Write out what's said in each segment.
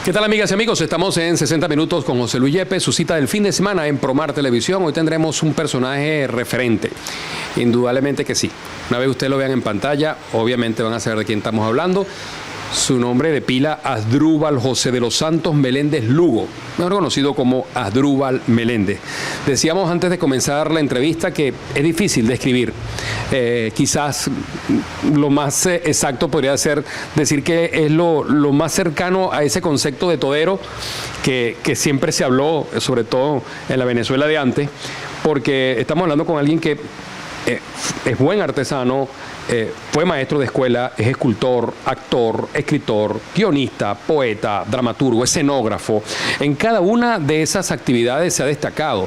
¿Qué tal, amigas y amigos? Estamos en 60 Minutos con José Luis Yepes, su cita del fin de semana en Promar Televisión. Hoy tendremos un personaje referente, indudablemente que sí. Una vez ustedes lo vean en pantalla, obviamente van a saber de quién estamos hablando. Su nombre de pila, Asdrúbal José de los Santos Meléndez Lugo, mejor conocido como Asdrúbal Meléndez. Decíamos antes de comenzar la entrevista que es difícil describir. Quizás lo más exacto podría ser decir que es lo más cercano a ese concepto de todero que siempre se habló, sobre todo en la Venezuela de antes, porque estamos hablando con alguien que es buen artesano, fue maestro de escuela, es escultor, actor, escritor, guionista, poeta, dramaturgo, escenógrafo. En cada una de esas actividades se ha destacado.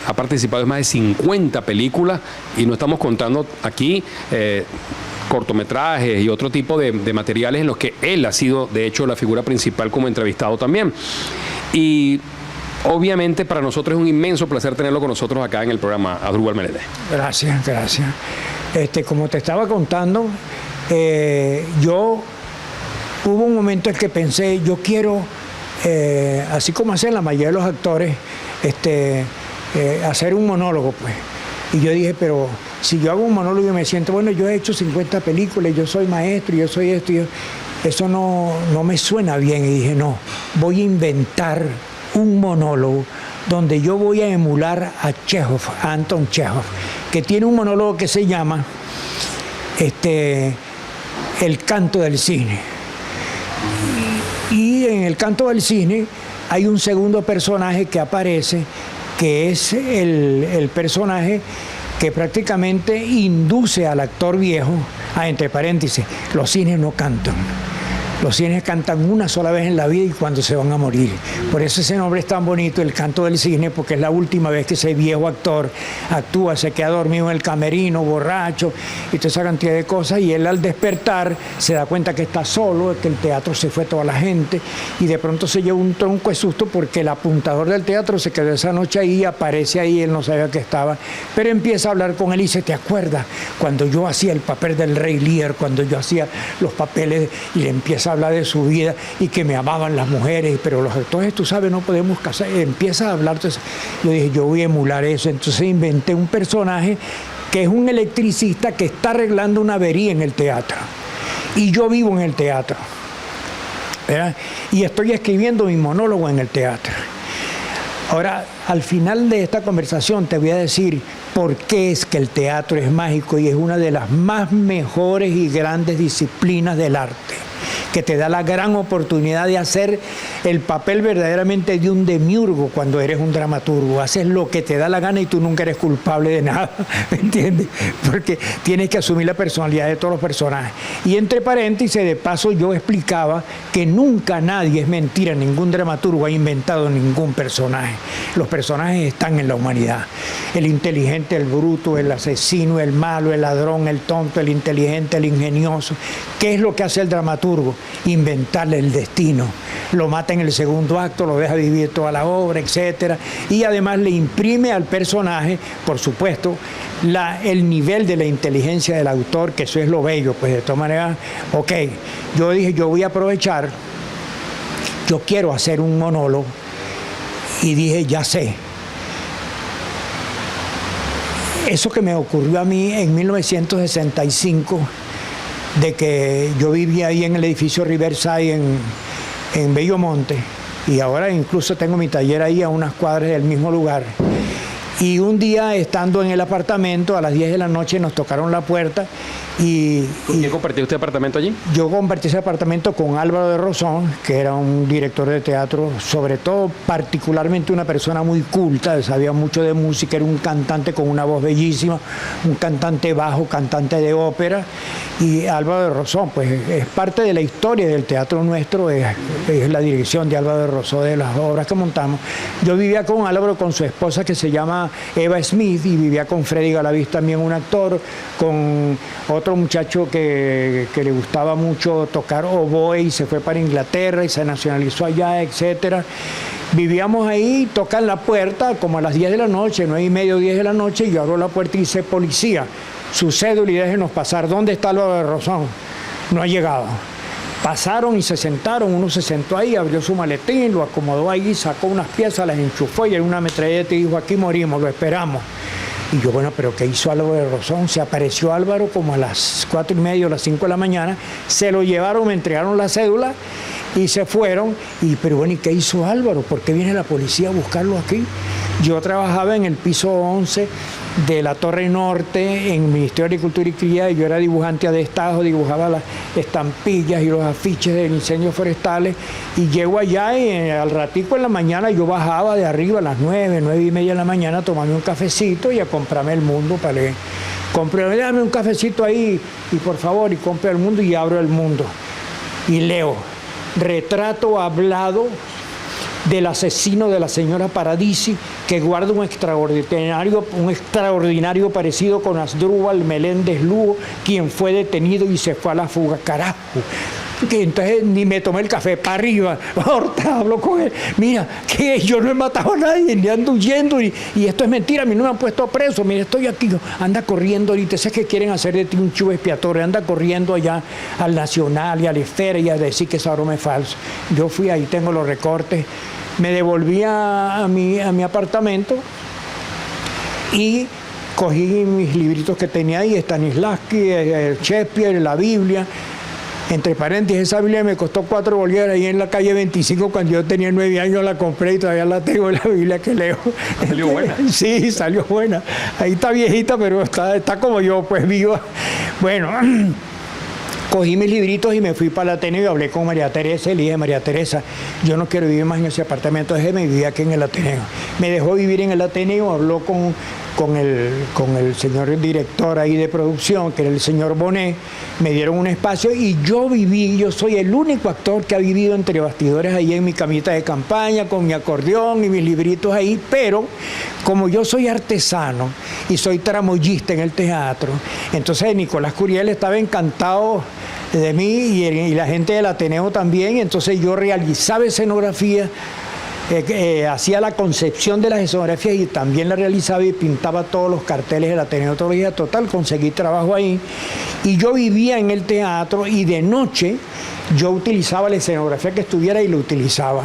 Ha participado en más de 50 películas y no estamos contando aquí cortometrajes y otro tipo de materiales en los que él ha sido, de hecho, la figura principal como entrevistado también. Y obviamente para nosotros es un inmenso placer tenerlo con nosotros acá en el programa, Asdrúbal Meléndez. Gracias, gracias. Como te estaba contando, hubo un momento en que pensé, yo quiero, así como hacen la mayoría de los actores, hacer un monólogo, pues. Y yo dije, pero si yo hago un monólogo y me siento, bueno, yo he hecho 50 películas, yo soy maestro, yo soy esto, eso no me suena bien. Y dije, no, voy a inventar un monólogo donde yo voy a emular a Chejov, a Anton Chejov, que tiene un monólogo que se llama El canto del cisne. Y en el canto del cisne hay un segundo personaje que aparece, que es el personaje que prácticamente induce al actor viejo a, entre paréntesis, los cisnes no cantan. Los cisnes cantan una sola vez en la vida y cuando se van a morir. Por eso ese nombre es tan bonito, el canto del cisne, porque es la última vez que ese viejo actor actúa, se queda dormido en el camerino, borracho, y toda esa cantidad de cosas, y él al despertar se da cuenta que está solo, que el teatro se fue toda la gente, y de pronto se lleva un tronco de susto porque el apuntador del teatro se quedó esa noche ahí, aparece ahí, él no sabía que estaba, pero empieza a hablar con él y dice, ¿te acuerdas cuando yo hacía el papel del rey Lear, cuando yo hacía los papeles, y le empieza a hablar de su vida y que me amaban las mujeres, pero los actores, tú sabes, no podemos casar, empieza a hablar. Entonces yo dije, yo voy a emular eso, entonces inventé un personaje que es un electricista que está arreglando una avería en el teatro y yo vivo en el teatro, ¿verdad? Y estoy escribiendo mi monólogo en el teatro. Ahora, al final de esta conversación te voy a decir por qué es que el teatro es mágico y es una de las más mejores y grandes disciplinas del arte, que te da la gran oportunidad de hacer el papel verdaderamente de un demiurgo cuando eres un dramaturgo. Haces lo que te da la gana y tú nunca eres culpable de nada, ¿me entiendes? Porque tienes que asumir la personalidad de todos los personajes. Y entre paréntesis, de paso, yo explicaba que nunca nadie, es mentira, ningún dramaturgo ha inventado ningún personaje. Los personajes están en la humanidad. El inteligente, el bruto, el asesino, el malo, el ladrón, el tonto, el inteligente, el ingenioso. ¿Qué es lo que hace el dramaturgo? Inventarle el destino. Lo mata en el segundo acto, lo deja vivir toda la obra, etc. Y además le imprime al personaje, por supuesto, el nivel de la inteligencia del autor, que eso es lo bello. Pues de todas maneras, ok, yo dije, yo voy a aprovechar, yo quiero hacer un monólogo, y dije, ya sé. Eso que me ocurrió a mí en 1965, de que yo vivía ahí en el edificio Riverside en Bellomonte, y ahora incluso tengo mi taller ahí a unas cuadras del mismo lugar. Y un día, estando en el apartamento, a las 10 de la noche nos tocaron la puerta y... ¿Con quién compartió usted apartamento allí? Yo compartí ese apartamento con Álvaro de Rosón, que era un director de teatro, sobre todo particularmente una persona muy culta, sabía mucho de música, era un cantante con una voz bellísima, un cantante bajo, cantante de ópera, y Álvaro de Rosón, pues es parte de la historia del teatro nuestro, es la dirección de Álvaro de Rosón de las obras que montamos. Yo vivía con Álvaro, con su esposa que se llama Eva Smith, y vivía con Freddy Galaviz, también un actor, con otro muchacho que le gustaba mucho tocar oboe y se fue para Inglaterra y se nacionalizó allá, etcétera. Vivíamos ahí, tocan la puerta como a las 10 de la noche, 9:30, 10 de la noche, y yo abro la puerta y dice, policía, su cédula y déjenos pasar. ¿Dónde está Álvaro de Rosón? No ha llegado. Pasaron y se sentaron, uno se sentó ahí, abrió su maletín, lo acomodó ahí, sacó unas piezas, las enchufó y en una metralleta y dijo, aquí morimos, lo esperamos. Y yo, bueno, pero ¿qué hizo Álvaro de Rosón? Se apareció Álvaro como a las 4:30 o las 5 de la mañana, se lo llevaron, me entregaron la cédula y se fueron. Y, pero bueno, ¿y qué hizo Álvaro? ¿Por qué viene la policía a buscarlo aquí? Yo trabajaba en el piso 11 de la Torre Norte, en el Ministerio de Agricultura y Cría, y yo era dibujante a destajo, dibujaba las estampillas y los afiches de incendios forestales, y llego allá y al ratico en la mañana yo bajaba de arriba a las 9:30 de la mañana a tomarme un cafecito y a comprarme El Mundo para leer. Dame un cafecito ahí, y por favor, y compre El Mundo, y abro El Mundo. Y leo, retrato hablado del asesino de la señora Paradisi, que guarda un extraordinario parecido con Asdrúbal Meléndez Lugo, quien fue detenido y se fue a la fuga. Carajo, que entonces ni me tomé el café, para arriba. Ahorita hablo con él, mira, que yo no he matado a nadie, ni ando huyendo, y esto es mentira, a mí no me han puesto preso, mira, estoy aquí. Anda corriendo ahorita, sé que quieren hacer de ti un chivo expiatorio, anda corriendo allá al Nacional y a la Esfera y a decir que esa broma es falsa. Yo fui ahí, tengo los recortes, me devolví a mi apartamento y cogí mis libritos que tenía ahí, Stanislavski, Shakespeare, la Biblia. Entre paréntesis, esa Biblia me costó 4 bolívares ahí en la calle 25, cuando yo tenía 9 años la compré y todavía la tengo, la Biblia que leo. ¿Salió buena? Sí, salió buena. Ahí está viejita, pero está como yo, pues viva. Bueno, cogí mis libritos y me fui para el Ateneo y hablé con María Teresa y le dije, María Teresa, yo no quiero vivir más en ese apartamento, déjeme vivir aquí en el Ateneo. Me dejó vivir en el Ateneo, habló con el señor director ahí de producción, que era el señor Bonet, me dieron un espacio y yo soy el único actor que ha vivido entre bastidores ahí en mi camita de campaña, con mi acordeón y mis libritos ahí, pero como yo soy artesano y soy tramoyista en el teatro, entonces Nicolás Curiel estaba encantado de mí y la gente del Ateneo también, entonces yo realizaba escenografía, hacía la concepción de las escenografías y también la realizaba y pintaba todos los carteles del Ateneo todos los días. Total, conseguí trabajo ahí y yo vivía en el teatro y de noche yo utilizaba la escenografía que estuviera y lo utilizaba.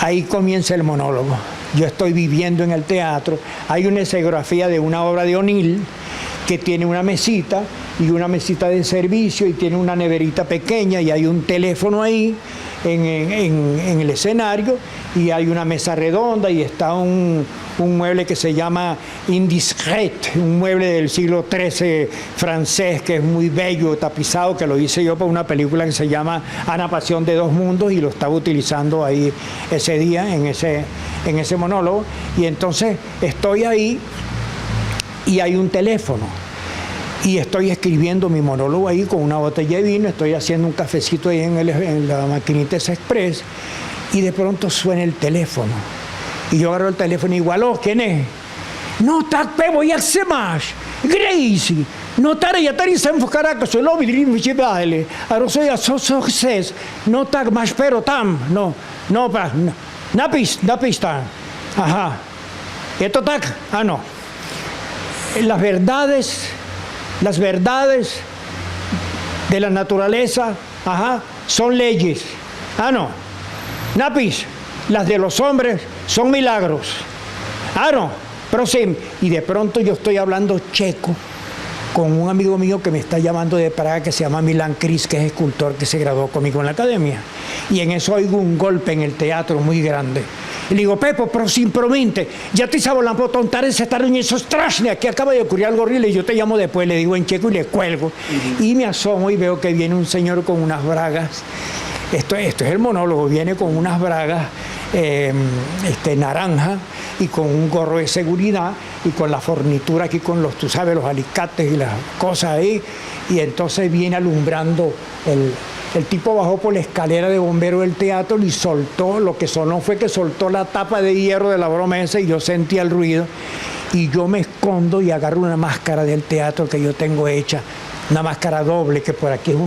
Ahí comienza el monólogo. Yo estoy viviendo en el teatro, hay una escenografía de una obra de O'Neill que tiene una mesita y una mesita de servicio y tiene una neverita pequeña y hay un teléfono ahí en el escenario y hay una mesa redonda y está un mueble que se llama Indiscret, un mueble del siglo XIII francés que es muy bello, tapizado, que lo hice yo para una película que se llama Ana Pasión de Dos Mundos y lo estaba utilizando ahí ese día en ese monólogo. Y entonces estoy ahí y hay un teléfono y estoy escribiendo mi monólogo ahí con una botella de vino, estoy haciendo un cafecito ahí en la maquinita esa Express y de pronto suena el teléfono y yo agarro el teléfono y digo, ¿aló? ¿Quién es? No, tak pevo, jak se máš? Gracie. No, tady, já tady jsem v Caracas, lobby dream vyčibáli. A rozhoja, co chceš? No, tak máš pero tam. No, napíš tam. Ajá. ¿Je to tak? Ah, no. Las verdades de la naturaleza, ajá, son leyes. Ah, no. Napis, las de los hombres son milagros. Ah, no. Prosim. Y de pronto yo estoy hablando checo con un amigo mío que me está llamando de Praga, que se llama Milan Kris, que es escultor, que se graduó conmigo en la academia. Y en eso oigo un golpe en el teatro muy grande. Y le digo, Pepo, prosím, promiňte, ya te sabo la potontare se estar en eso strašne, aquí acaba de ocurrir algo horrible, y yo te llamo después, le digo en checo y le cuelgo. Y me asomo y veo que viene un señor con unas bragas, esto es el monólogo, viene con unas bragas naranja y con un gorro de seguridad y con la fornitura aquí con los, tú sabes, los alicates y las cosas ahí, y entonces viene alumbrando el tipo bajó por la escalera de bombero del teatro y soltó, lo que sonó fue que soltó la tapa de hierro de la broma esa y yo sentía el ruido y yo me escondo y agarro una máscara del teatro que yo tengo hecha, una máscara doble, que por aquí es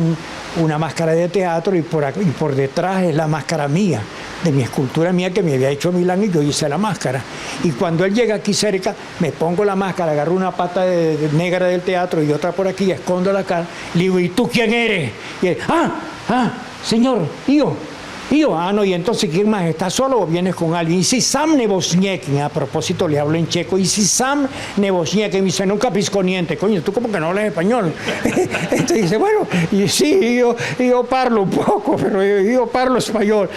una máscara de teatro y por detrás es la máscara mía, de mi escultura mía que me había hecho Milán, y yo hice la máscara. Y cuando él llega aquí cerca, me pongo la máscara, agarro una pata negra del teatro y otra por aquí, escondo la cara, le digo, ¿y tú quién eres? Y él, señor, no, y entonces, ¿quién más? ¿Estás solo o vienes con alguien? Y si Sam Nebosniekin, a propósito le hablo en checo, y si Sam Nebosniekin, me dice, no capisconiente, coño, tú como que no hablas español. Entonces dice, bueno, y sí, yo parlo un poco, pero yo parlo español.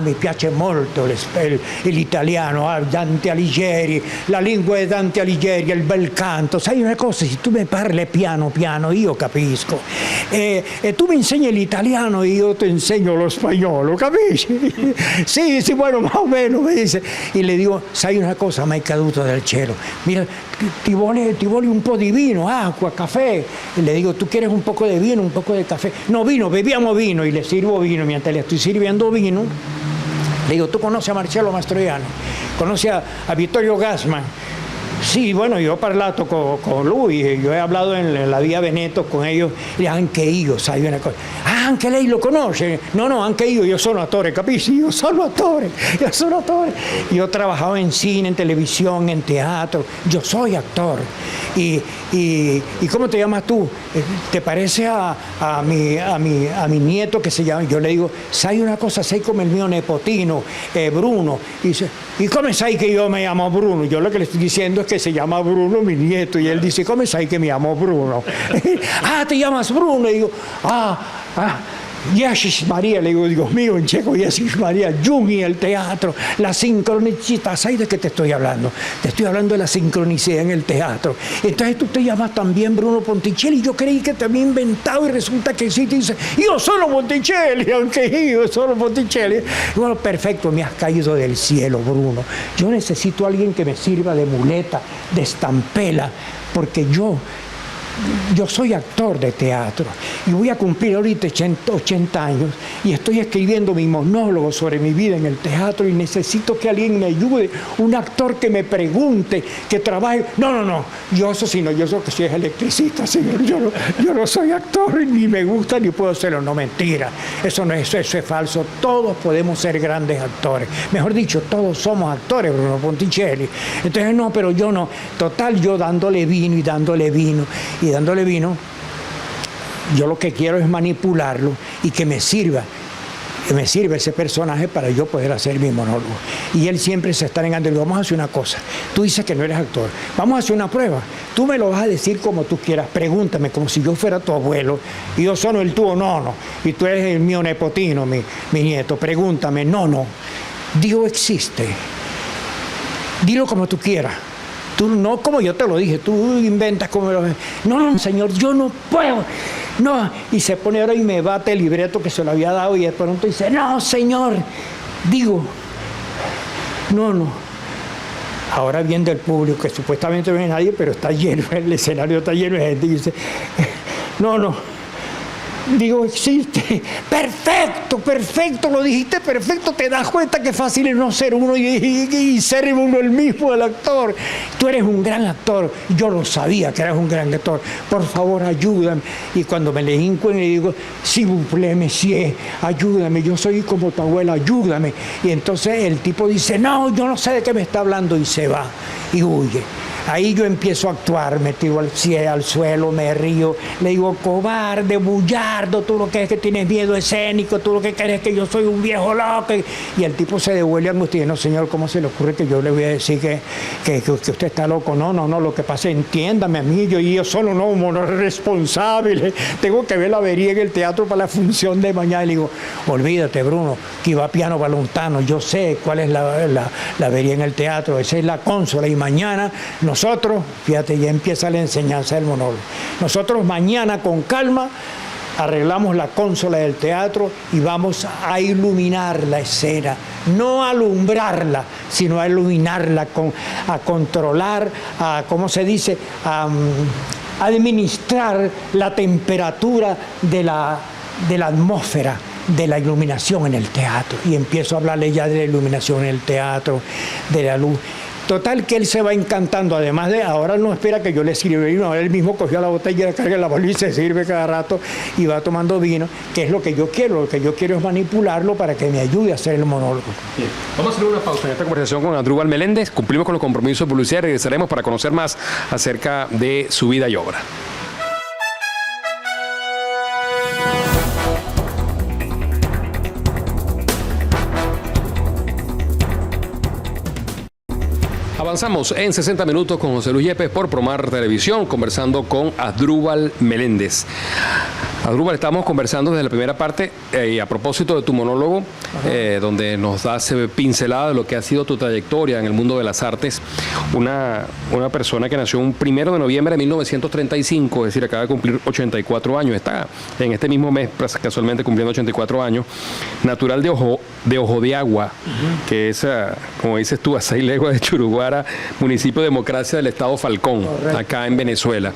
Mi piace molto el italiano, Dante Alighieri, la lingua di Dante Alighieri, il bel canto. Sai una cosa, se tu mi parli piano, io capisco. Tu mi insegni l'italiano e io ti insegno lo spagnolo. ¿Lo capisci? Sí, bueno, más o menos, me dice. Y le digo, sai una cosa, mai caduto del cielo. Mira, ti vuole un po' di vino, acqua, café. Y le digo, ¿tú quieres un poco de vino, un poco de café? No, vino, bebiamo vino. Y le sirvo vino. Mientras le estoy sirviendo vino, le digo, ¿tú conoces a Marcello Mastroianni? ¿Conoces a Vittorio Gassman? Sì, bueno, io ho parlato con lui, io ho parlato nella via Veneto con ellos, e anche io, sai una cosa. Anche lei lo conosce? No, anche io sono attore, capisci? Io sono attore. Yo he trabajado en cine, en televisión, en teatro, yo soy actor. ¿Y cómo te llamas tú? ¿Te parece a mi nieto que se llama? Yo le digo, sai una cosa, sei come il mio nepotino, Bruno. Y dice, ¿y cómo sai que yo me llamo Bruno? Yo lo que le estoy diciendo es que se llama Bruno, mi nieto. Y él dice, ¿cómo sai que me llamo Bruno? ¿Te llamas Bruno? Y digo, Jesús María, le digo, Dios mío, en checo, Jesús María, Jungi, el teatro, la sincronicidad. ¿Sabes de qué te estoy hablando? Te estoy hablando de la sincronicidad en el teatro. Entonces tú te llamas también Bruno Ponticelli. Yo creí que te había inventado y resulta que sí. Te dice, yo soy Ponticelli, aunque yo soy Ponticelli. Y bueno, perfecto, me has caído del cielo, Bruno. Yo necesito a alguien que me sirva de muleta, de estampela, porque yo soy actor de teatro y voy a cumplir ahorita 80 años y estoy escribiendo mi monólogo sobre mi vida en el teatro y necesito que alguien me ayude, un actor que me pregunte, que trabaje. No, yo eso sí, no, yo soy que soy electricista, señor, yo no soy actor, ni me gusta, ni puedo hacerlo, no, mentira, eso es falso, todos podemos ser grandes actores, mejor dicho, todos somos actores, Bruno Ponticelli. Entonces no, pero yo no, total, yo dándole vino, yo lo que quiero es manipularlo y que me sirva ese personaje para yo poder hacer mi monólogo. Y él siempre se está negando. Le digo, vamos a hacer una cosa. Tú dices que no eres actor. Vamos a hacer una prueba. Tú me lo vas a decir como tú quieras. Pregúntame como si yo fuera tu abuelo. Y yo soy el tuyo, no. Y tú eres el mío nepotino, mi nieto. Pregúntame, no. Dios existe. Dilo como tú quieras. Tú no como yo te lo dije, tú inventas como lo... No, señor, yo no puedo. No, y se pone ahora y me bate el libreto que se lo había dado y de pronto dice, no, señor, digo, no. Ahora viene del público, que supuestamente no hay nadie, pero está lleno, el escenario está lleno de gente y dice, no. Digo, existe. Perfecto, lo dijiste perfecto. Te das cuenta que fácil es no ser uno y ser uno el mismo, el actor. Tú eres un gran actor. Yo lo sabía que eras un gran actor. Por favor, ayúdame. Y cuando me le hinco y le digo, s'il vous plaît, monsieur, ayúdame. Yo soy como tu abuela, ayúdame. Y entonces el tipo dice, no, yo no sé de qué me está hablando y se va y huye. Ahí yo empiezo a actuar, me tiro al suelo, me río, le digo, cobarde, bullardo, tú lo que es que tienes miedo escénico, tú lo que crees es que yo soy un viejo loco. Y el tipo se devuelve angustiado, no, señor, ¿cómo se le ocurre que yo le voy a decir que usted está loco? No, lo que pasa, entiéndame a mí, yo solo no responsable, tengo que ver la avería en el teatro para la función de mañana. Y le digo, olvídate, Bruno, que iba piano lontano, yo sé cuál es la avería en el teatro, esa es la consola, y mañana nosotros, fíjate, ya empieza la enseñanza del monólogo. Nosotros mañana con calma arreglamos la consola del teatro y vamos a iluminar la escena, no a alumbrarla, sino a iluminarla, a controlar, ¿cómo se dice? A administrar la temperatura de la atmósfera, de la iluminación en el teatro. Y empiezo a hablarle ya de la iluminación en el teatro, de la luz. Total que él se va encantando, además de, ahora no espera que yo le sirva vino, ahora él mismo cogió la botella, la carga en la bolsa y se sirve cada rato y va tomando vino, que es lo que yo quiero. Lo que yo quiero es manipularlo para que me ayude a hacer el monólogo. Bien. Vamos a hacer una pausa en esta conversación con Asdrúbal Meléndez. Cumplimos con los compromisos de publicidad y regresaremos para conocer más acerca de su vida y obra. Avanzamos en 60 minutos con José Luis Yepes por Promar Televisión, conversando con Asdrúbal Meléndez. Asdrúbal, estamos conversando desde la primera parte a propósito de tu monólogo, donde nos das pincelada de lo que ha sido tu trayectoria en el mundo de las artes. Una persona que nació un 1 de noviembre de 1935, es decir, acaba de cumplir 84 años, está en este mismo mes casualmente cumpliendo 84 años, natural de Ojo de Agua, que es, como dices tú, a 6 leguas de Churuguara, municipio de Democracia del estado Falcón, correcto, acá en Venezuela.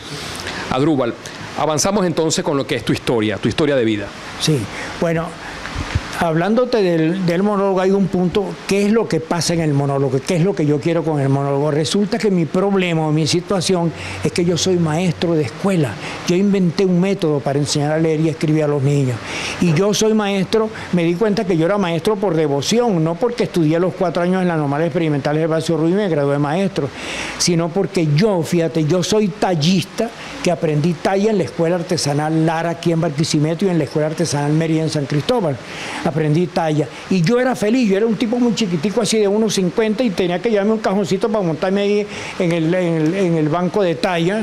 Asdrúbal, avanzamos entonces con lo que es tu historia de vida. Sí, bueno, hablándote del monólogo hay un punto, ¿qué es lo que pasa en el monólogo? ¿Qué es lo que yo quiero con el monólogo? Resulta que mi problema o mi situación es que yo soy maestro de escuela. Yo inventé un método para enseñar a leer y escribir a los niños. Y yo soy maestro, me di cuenta que yo era maestro por devoción, no porque estudié los 4 años en la Normal Experimental Gervasio Rubio y me gradué de maestro, sino porque yo, fíjate, yo soy tallista, que aprendí talla en la Escuela Artesanal Lara aquí en Barquisimeto y en la Escuela Artesanal Mérida en San Cristóbal. Aprendí talla y yo era feliz, yo era un tipo muy chiquitico así de 1,50 y tenía que llevarme un cajoncito para montarme ahí en el banco de talla,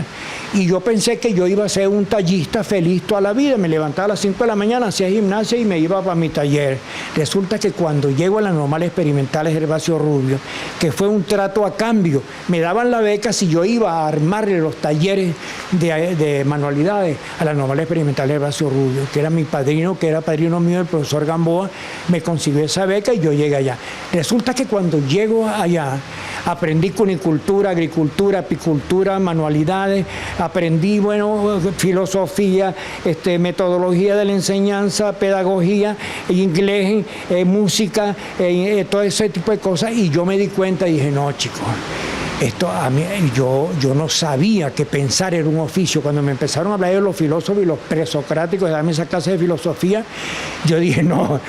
y yo pensé que yo iba a ser un tallista feliz toda la vida. Me levantaba a las 5 de la mañana, hacía gimnasia y me iba para mi taller. Resulta que cuando llego a la Normal Experimental Gervasio Rubio, que fue un trato a cambio, me daban la beca si yo iba a armarle los talleres de manualidades a la Normal Experimental Gervasio Rubio, que era mi padrino, que era padrino mío, el profesor Gamboa, me consiguió esa beca y yo llegué allá. Resulta que cuando llego allá, aprendí cunicultura, agricultura, apicultura, manualidades, aprendí, filosofía, metodología de la enseñanza, pedagogía, inglés, música, todo ese tipo de cosas, y yo me di cuenta y dije, no, chicos, esto a mí, yo no sabía que pensar era un oficio. Cuando me empezaron a hablar de los filósofos y los presocráticos, de darme esa clase de filosofía, yo dije, no,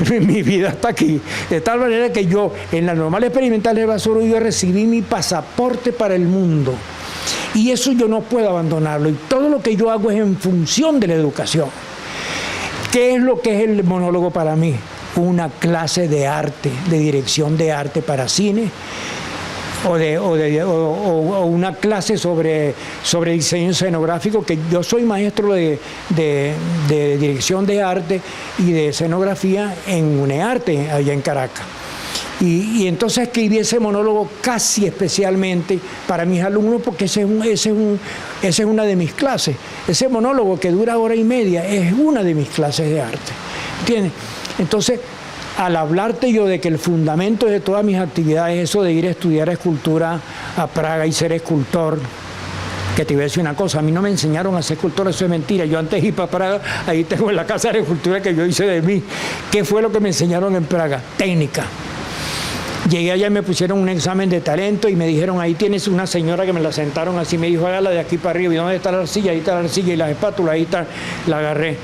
mi vida está aquí. De tal manera que yo, en la Normal Experimental de Basura, yo recibí mi pasaporte para el mundo. Y eso yo no puedo abandonarlo. Y todo lo que yo hago es en función de la educación. ¿Qué es lo que es el monólogo para mí? Una clase de arte, de dirección de arte para cine, o una clase sobre diseño escenográfico, que yo soy maestro de dirección de arte y de escenografía en UNEARTE, allá en Caracas. Y entonces escribí ese monólogo casi especialmente para mis alumnos, porque esa es una de mis clases. Ese monólogo que dura 1 hora y media es una de mis clases de arte. ¿Entiendes? Entonces, al hablarte yo de que el fundamento de todas mis actividades es eso de ir a estudiar escultura a Praga y ser escultor, que te voy a decir una cosa, a mí no me enseñaron a ser escultor, eso es mentira. Yo antes de ir para Praga, ahí tengo en la casa de escultura que yo hice de mí. ¿Qué fue lo que me enseñaron en Praga? Técnica. Llegué allá y me pusieron un examen de talento y me dijeron, ahí tienes una señora, que me la sentaron así, me dijo, hágala de aquí para arriba. ¿Y dónde está la arcilla? Ahí está la arcilla, y las espátulas, ahí está, la agarré.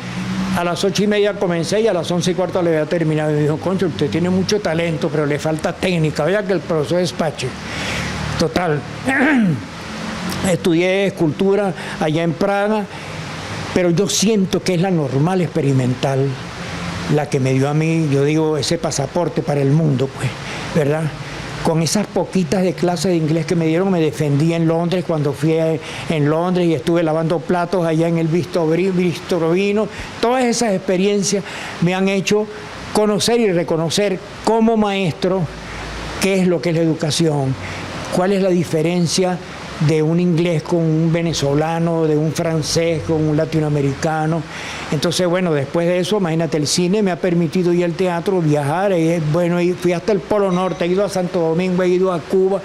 A las 8:30 comencé y a las 11:15 le había terminado. Y me dijo, concho, usted tiene mucho talento, pero le falta técnica. Vea que el profesor despache. Total. Estudié escultura allá en Praga, pero yo siento que es la Normal Experimental la que me dio a mí, yo digo, ese pasaporte para el mundo, pues, ¿verdad? Con esas poquitas de clases de inglés que me dieron, me defendí en Londres cuando fui en Londres y estuve lavando platos allá en el Bistrovino. Todas esas experiencias me han hecho conocer y reconocer como maestro qué es lo que es la educación, cuál es la diferencia de un inglés con un venezolano, de un francés con un latinoamericano. Entonces, bueno, después de eso, imagínate, el cine me ha permitido ir al teatro, viajar, y fui hasta el Polo Norte, he ido a Santo Domingo, he ido a Cuba,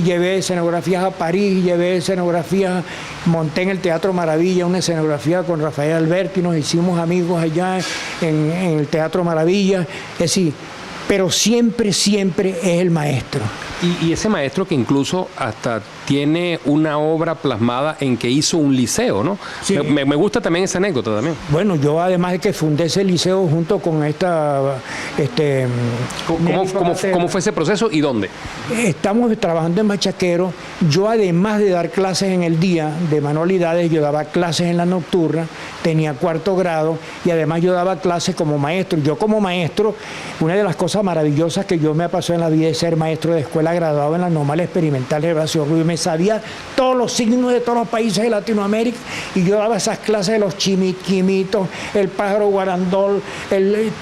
llevé escenografías a París, llevé escenografías, monté en el Teatro Maravilla una escenografía con Rafael Alberti, nos hicimos amigos allá en el Teatro Maravilla. Es decir, pero siempre, siempre es el maestro. Y ese maestro que incluso hasta tiene una obra plasmada en que hizo un liceo, ¿no? Sí. Me gusta también esa anécdota también. Bueno, yo además de que fundé ese liceo junto con esta... ¿Cómo fue ese proceso y dónde? Estamos trabajando en Bachaquero. Yo, además de dar clases en el día de manualidades, yo daba clases en la nocturna, tenía 4º grado y además yo daba clases como maestro. Yo como maestro, una de las cosas maravillosas que yo me pasó en la vida es ser maestro de escuela graduado en la normal experimental de Brasil. Me sabía todos los signos de todos los países de Latinoamérica y yo daba esas clases de los chimiquimitos, el pájaro guarandol,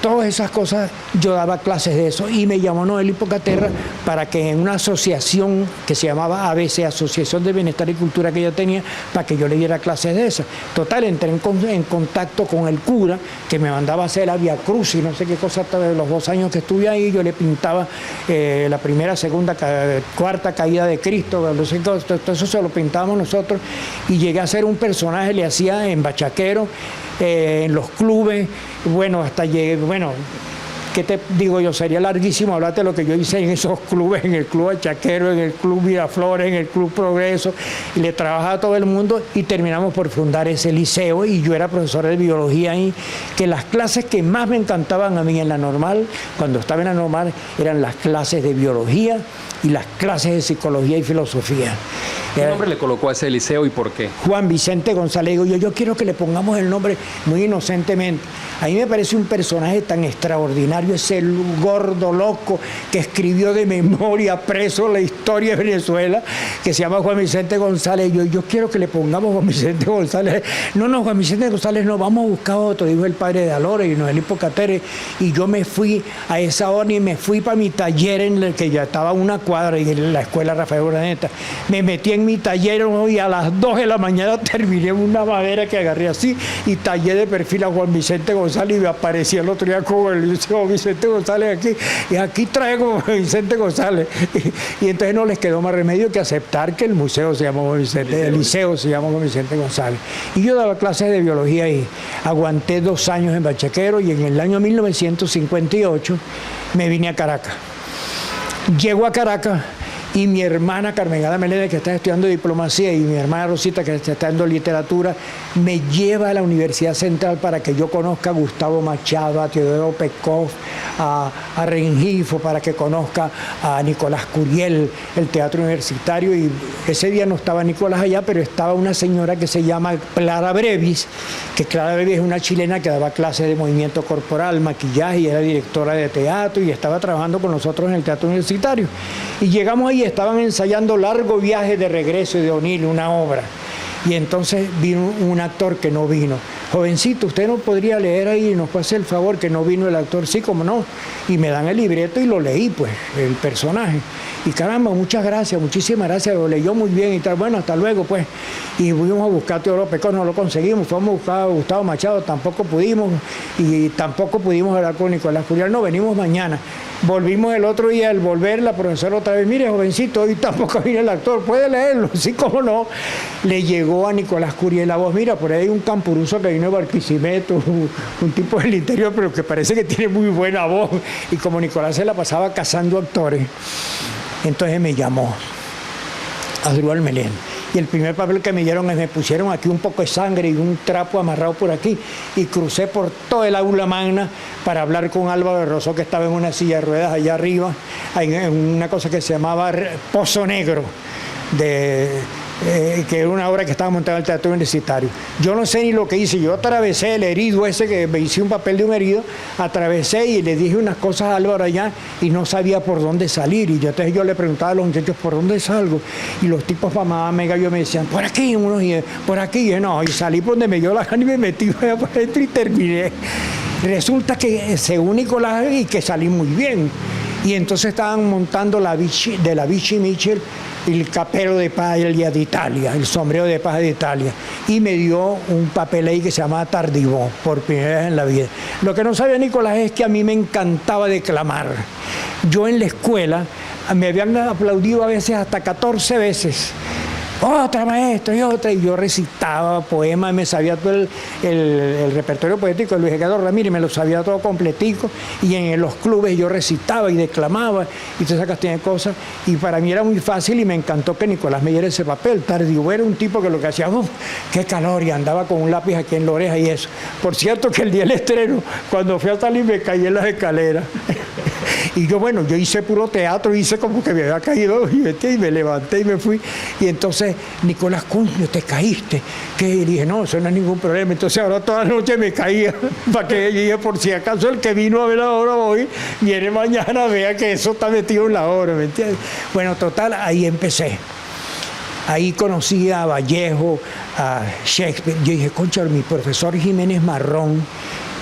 todas esas cosas, yo daba clases de eso. Y me llamó Noel Hipocaterra para que en una asociación que se llamaba ABC, Asociación de Bienestar y Cultura que ella tenía, para que yo le diera clases de esas. Total, entré en contacto con el cura, que me mandaba a hacer la Via Crucis, no sé qué cosa, de los 2 años que estuve ahí, yo le pintaba la primera, segunda, 4ª caída de Cristo, no sé, todo eso se lo pintábamos nosotros, y llegué a ser un personaje, le hacía en Bachaquero, en los clubes, bueno, hasta llegué, bueno, ¿qué te digo yo? Sería larguísimo hablarte de lo que yo hice en esos clubes, en el Club Bachaquero, en el Club Miraflores, en el Club Progreso, y le trabajaba a todo el mundo y terminamos por fundar ese liceo y yo era profesor de biología ahí, que las clases que más me encantaban a mí en la normal, cuando estaba en la normal, eran las clases de biología y las clases de psicología y filosofía. ¿Qué nombre le colocó a ese liceo y por qué? Juan Vicente González. Digo yo quiero que le pongamos el nombre muy inocentemente. A mí me parece un personaje tan extraordinario, ese gordo loco que escribió de memoria preso la historia de Venezuela, que se llama Juan Vicente González. Yo quiero que le pongamos Juan Vicente González. No, Juan Vicente González, no, vamos a buscar otro, dijo el padre de Alores y Noel Hipocaterra. Y yo me fui a esa hora y me fui para mi taller, en el que ya estaba a 1 cuadra, y en la escuela Rafael Urdaneta. Me metí en mi taller y a las 2 de la mañana terminé una madera que agarré así y tallé de perfil a Juan Vicente González y me aparecía el otro día como el Juan Vicente González aquí, y aquí traigo Juan Vicente González. Y entonces no les quedó más remedio que aceptar que el museo se llama Juan Vicente, el liceo se llama Juan Vicente González. Y yo daba clases de biología y aguanté 2 años en Bachaquero y en el año 1958 me vine a Caracas. Llego a Caracas y mi hermana Carmen Ada Meléndez, que está estudiando diplomacia, y mi hermana Rosita, que está estudiando literatura, me lleva a la Universidad Central para que yo conozca a Gustavo Machado, a Teodoro Pekov, a Rengifo, para que conozca a Nicolás Curiel, el teatro universitario. Y ese día no estaba Nicolás allá, pero estaba una señora que se llama Clara Brevis, que Clara Brevis es una chilena que daba clases de movimiento corporal, maquillaje, y era directora de teatro y estaba trabajando con nosotros en el teatro universitario. Y llegamos ahí, estaban ensayando Largo Viaje de Regreso de O'Neill, una obra. Y entonces vino un actor que no vino. Jovencito, usted no podría leer ahí, nos puede hacer el favor, que no vino el actor. Sí, como no. Y me dan el libreto y lo leí, pues, el personaje. Y caramba, muchas gracias, muchísimas gracias, lo leyó muy bien y tal. Bueno, hasta luego, pues. Y fuimos a buscar a Teodoro Pekov, no lo conseguimos. Fuimos a buscar a Gustavo Machado, tampoco pudimos. Y tampoco pudimos hablar con Nicolás Curiel. No, venimos mañana. Volvimos el otro día, al volver, la profesora otra vez, mire, jovencito, hoy tampoco viene el actor, ¿puede leerlo? Sí, cómo no. Le llegó a Nicolás Curiel la voz, mira, por ahí hay un campuruso que vino de Barquisimeto, un tipo del interior, pero que parece que tiene muy buena voz. Y como Nicolás se la pasaba cazando actores, entonces me llamó a Asdrúbal Meléndez. Y el primer papel que me dieron es, me pusieron aquí un poco de sangre y un trapo amarrado por aquí, y crucé por toda el aula magna para hablar con Álvaro de Rosó, que estaba en una silla de ruedas allá arriba, en una cosa que se llamaba Pozo Negro, que era una obra que estaba montada en el teatro universitario. Yo no sé ni lo que hice, yo atravesé el herido ese, que me hice un papel de un herido, atravesé y le dije unas cosas a Álvaro allá y no sabía por dónde salir. Y entonces yo le preguntaba a los muchachos, ¿por dónde salgo? Y los tipos mamaban mega, yo me decían, por aquí, unos y por aquí, y no, y salí por donde me dio la gana y me metí allá por adentro y terminé. Resulta que según Nicolás, y que salí muy bien. Y entonces estaban montando de la Vichy Michel el capelo de paglia de Italia, el sombrero de paja de Italia, y me dio un papel ahí que se llamaba Tardivó, por primera vez en la vida. Lo que no sabía Nicolás es que a mí me encantaba declamar. Yo en la escuela me habían aplaudido a veces hasta 14 veces otra maestra y otra, y yo recitaba poemas, me sabía todo el repertorio poético de Luis Edgardo Ramírez, me lo sabía todo completico, y en los clubes yo recitaba y declamaba y todas esas cantidad de cosas, y para mí era muy fácil y me encantó que Nicolás me diera ese papel. Tardío era un tipo que lo que hacía, qué calor, y andaba con un lápiz aquí en la oreja y eso. Por cierto que el día del estreno, cuando fui a salir me caí en las escaleras. Y yo, bueno, yo hice puro teatro, hice como que me había caído y me levanté y me fui. Y entonces, Nicolás, coño, te caíste. Que y dije, no, eso no es ningún problema. Entonces ahora toda la noche me caía para que dije, por si acaso el que vino a ver la obra hoy, viene mañana, vea que eso está metido en la obra, ¿me entiendes? Bueno, total, ahí empecé. Ahí conocí a Vallejo, a Shakespeare. Yo dije, concha, mi profesor Jiménez Marrón,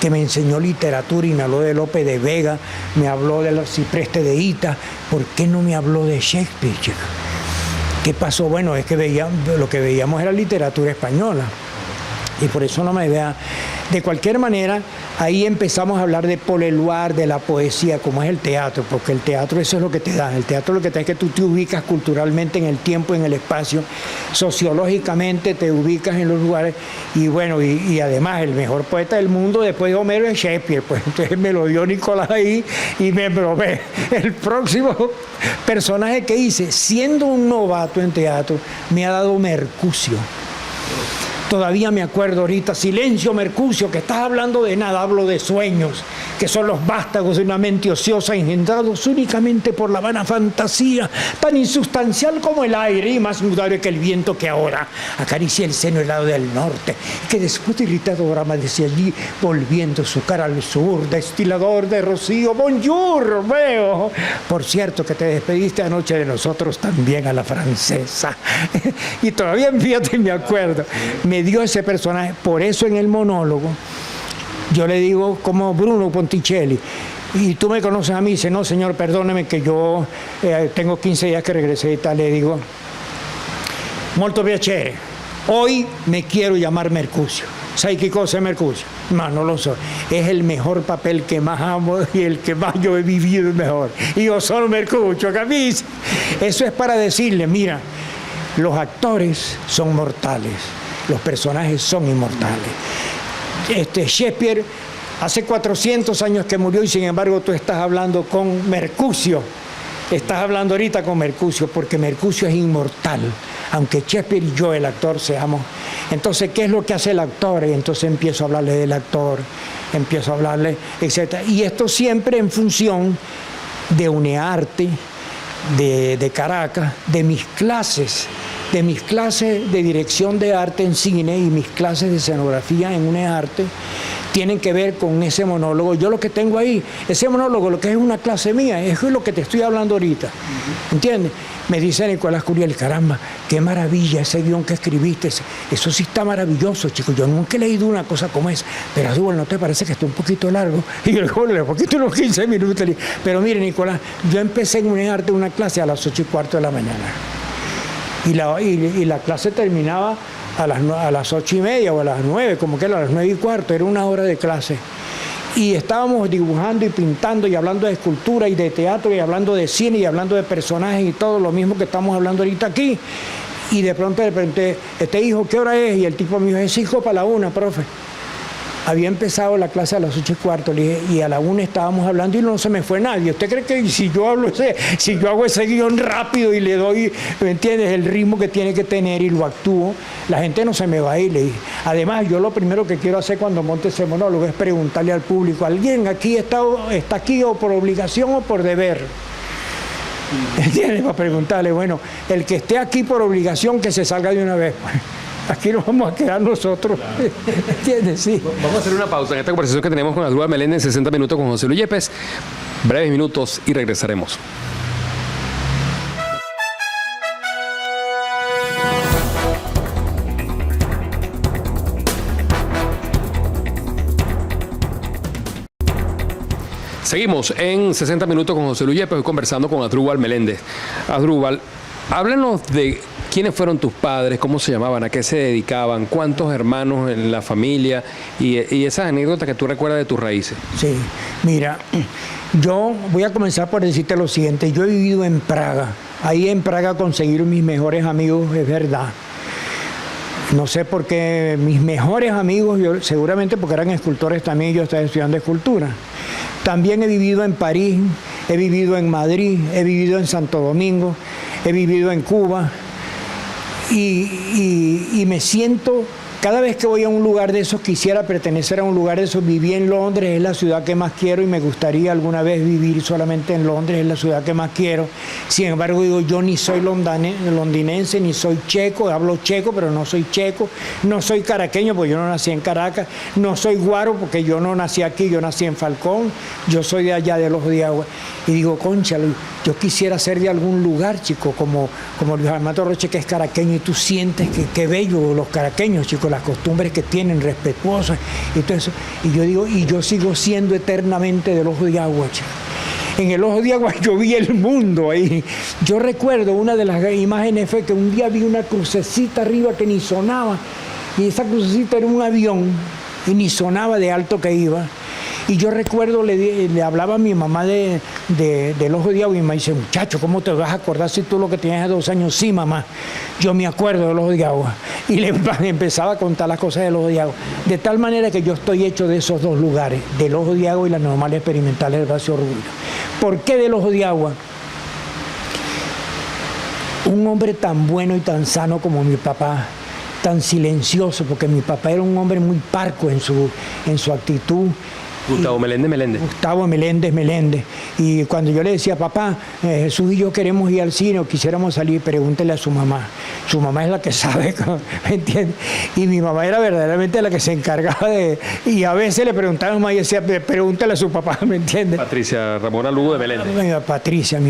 que me enseñó literatura y me habló de Lope de Vega, me habló del Arcipreste de Ita, ¿por qué no me habló de Shakespeare, chico? ¿Qué pasó? Bueno, es que lo que veíamos era literatura española, y por eso no me vea. De cualquier manera, ahí empezamos a hablar de Paul Éluard, de la poesía, como es el teatro, porque el teatro eso es lo que te da. El teatro lo que te da es que tú te ubicas culturalmente en el tiempo, en el espacio, sociológicamente te ubicas en los lugares, y bueno, y además el mejor poeta del mundo después de Homero es Shakespeare, pues entonces me lo dio Nicolás ahí y me probé. El próximo personaje que hice, siendo un novato en teatro, me ha dado Mercucio. Todavía me acuerdo ahorita, silencio Mercucio, que estás hablando de nada, hablo de sueños, que son los vástagos de una mente ociosa engendrados únicamente por la vana fantasía, tan insustancial como el aire y más mudable que el viento que ahora acaricia el seno helado del norte, que después de irritado brama desde allí, volviendo su cara al sur, destilador de rocío, bonjour, veo. Por cierto que te despediste anoche de nosotros también a la francesa. Y todavía, fíjate, me acuerdo. Me dio ese personaje, por eso en el monólogo yo le digo como Bruno Ponticelli, y tú me conoces a mí, dice, no señor, perdóneme que yo tengo 15 días que regresé y tal, le digo, molto piacere, hoy me quiero llamar Mercucio. ¿Sabes qué cosa es Mercucio? No lo soy. Es el mejor papel que más amo y el que más yo he vivido mejor. Y yo soy Mercucio, ¿capis? Eso es para decirle, mira, los actores son mortales. Los personajes son inmortales. Shakespeare hace 400 años que murió y sin embargo tú estás hablando con Mercucio. Estás hablando ahorita con Mercucio porque Mercucio es inmortal. Aunque Shakespeare y yo, el actor, seamos. Entonces, ¿qué es lo que hace el actor? Y entonces empiezo a hablarle del actor, empiezo a hablarle, etc. Y esto siempre en función de UNEARTE, de Caracas, de mis clases de dirección de arte en cine y mis clases de escenografía en UNEARTE tienen que ver con ese monólogo. Yo lo que tengo ahí, ese monólogo, lo que es una clase mía, es lo que te estoy hablando ahorita, ¿entiendes? Me dice Nicolás Curiel, caramba, qué maravilla ese guión que escribiste, eso sí está maravilloso, chicos, yo nunca he leído una cosa como esa, pero Adúbal, ¿no te parece que está un poquito largo? Y yo le digo, un poquito, unos 15 minutos, pero mire Nicolás, yo empecé en UNEARTE una clase a las 8:15 de la mañana. Y la clase terminaba a las 8:30 o a las 9, como que era a las 9:15, era una hora de clase. Y estábamos dibujando y pintando y hablando de escultura y de teatro y hablando de cine y hablando de personajes y todo lo mismo que estamos hablando ahorita aquí. Y de pronto le pregunté, hijo, ¿qué hora es? Y el tipo me dijo, es 5 para la 1, profe. Había empezado la clase a las 8:15, le dije, y a la 1 estábamos hablando y no se me fue nadie. ¿Usted cree que si yo hago ese guión rápido y le doy, ¿me entiendes?, el ritmo que tiene que tener y lo actúo, la gente no se me va a ir? Le dije. Además, yo lo primero que quiero hacer cuando monte ese monólogo es preguntarle al público, ¿alguien aquí está aquí o por obligación o por deber? ¿Entiendes? Para preguntarle, bueno, el que esté aquí por obligación que se salga de una vez. Aquí nos vamos a quedar nosotros. ¿Entiendes? Sí. Vamos a hacer una pausa en esta conversación que tenemos con Adúbal Meléndez en 60 minutos con José Luis Yepes. Breves minutos y regresaremos. Seguimos en 60 minutos con José Luis Yepes, conversando con Adúbal Meléndez. Adúbal, háblanos de quiénes fueron tus padres, cómo se llamaban, a qué se dedicaban, cuántos hermanos en la familia y esas anécdotas que tú recuerdas de tus raíces. Sí, mira, yo voy a comenzar por decirte lo siguiente. Yo he vivido en Praga ahí en Praga conseguir mis mejores amigos, es verdad. No sé por qué mis mejores amigos, seguramente porque eran escultores también, yo estaba estudiando escultura. También he vivido en París, he vivido en Madrid, he vivido en Santo Domingo, he vivido en Cuba y me siento, cada vez que voy a un lugar de esos, quisiera pertenecer a un lugar de esos. Viví en Londres, es la ciudad que más quiero y me gustaría alguna vez vivir solamente en Londres, es la ciudad que más quiero. Sin embargo, digo, yo ni soy londinense, ni soy checo, hablo checo, pero no soy checo, no soy caraqueño, porque yo no nací en Caracas, no soy guaro, porque yo no nací aquí, yo nací en Falcón, yo soy de allá de Los de Agua. Y digo, concha, yo quisiera ser de algún lugar, chico, como Luis Armando Roche, que es caraqueño, y tú sientes que bello los caraqueños, chicos, las costumbres que tienen, respetuosas, y todo eso. Y yo digo, y yo sigo siendo eternamente del Ojo de Agua, chico. En el Ojo de Agua yo vi el mundo ahí. Yo recuerdo una de las imágenes fue que un día vi una crucecita arriba que ni sonaba, y esa crucecita era un avión, y ni sonaba de alto que iba. Y yo recuerdo, le hablaba a mi mamá del Ojo de Agua y me dice, muchacho, ¿cómo te vas a acordar si tú lo que tenías 2 años? Sí, mamá, yo me acuerdo del Ojo de Agua. Y le empezaba a contar las cosas del Ojo de Agua. De tal manera que yo estoy hecho de esos 2 lugares, del Ojo de Agua y las normales experimentales del Paseo Orgullo. ¿Por qué del Ojo de Agua? Un hombre tan bueno y tan sano como mi papá, tan silencioso, porque mi papá era un hombre muy parco en su actitud. Gustavo Meléndez. Gustavo Meléndez. Y cuando yo le decía, papá, Jesús y yo queremos ir al cine o quisiéramos salir, pregúntele a su mamá. Su mamá es la que sabe, ¿me entiendes? Y mi mamá era verdaderamente la que se encargaba de... Y a veces le preguntaba a mi mamá y decía, pregúntale a su papá, ¿me entiendes? Patricia Ramona Lugo de Meléndez. Mi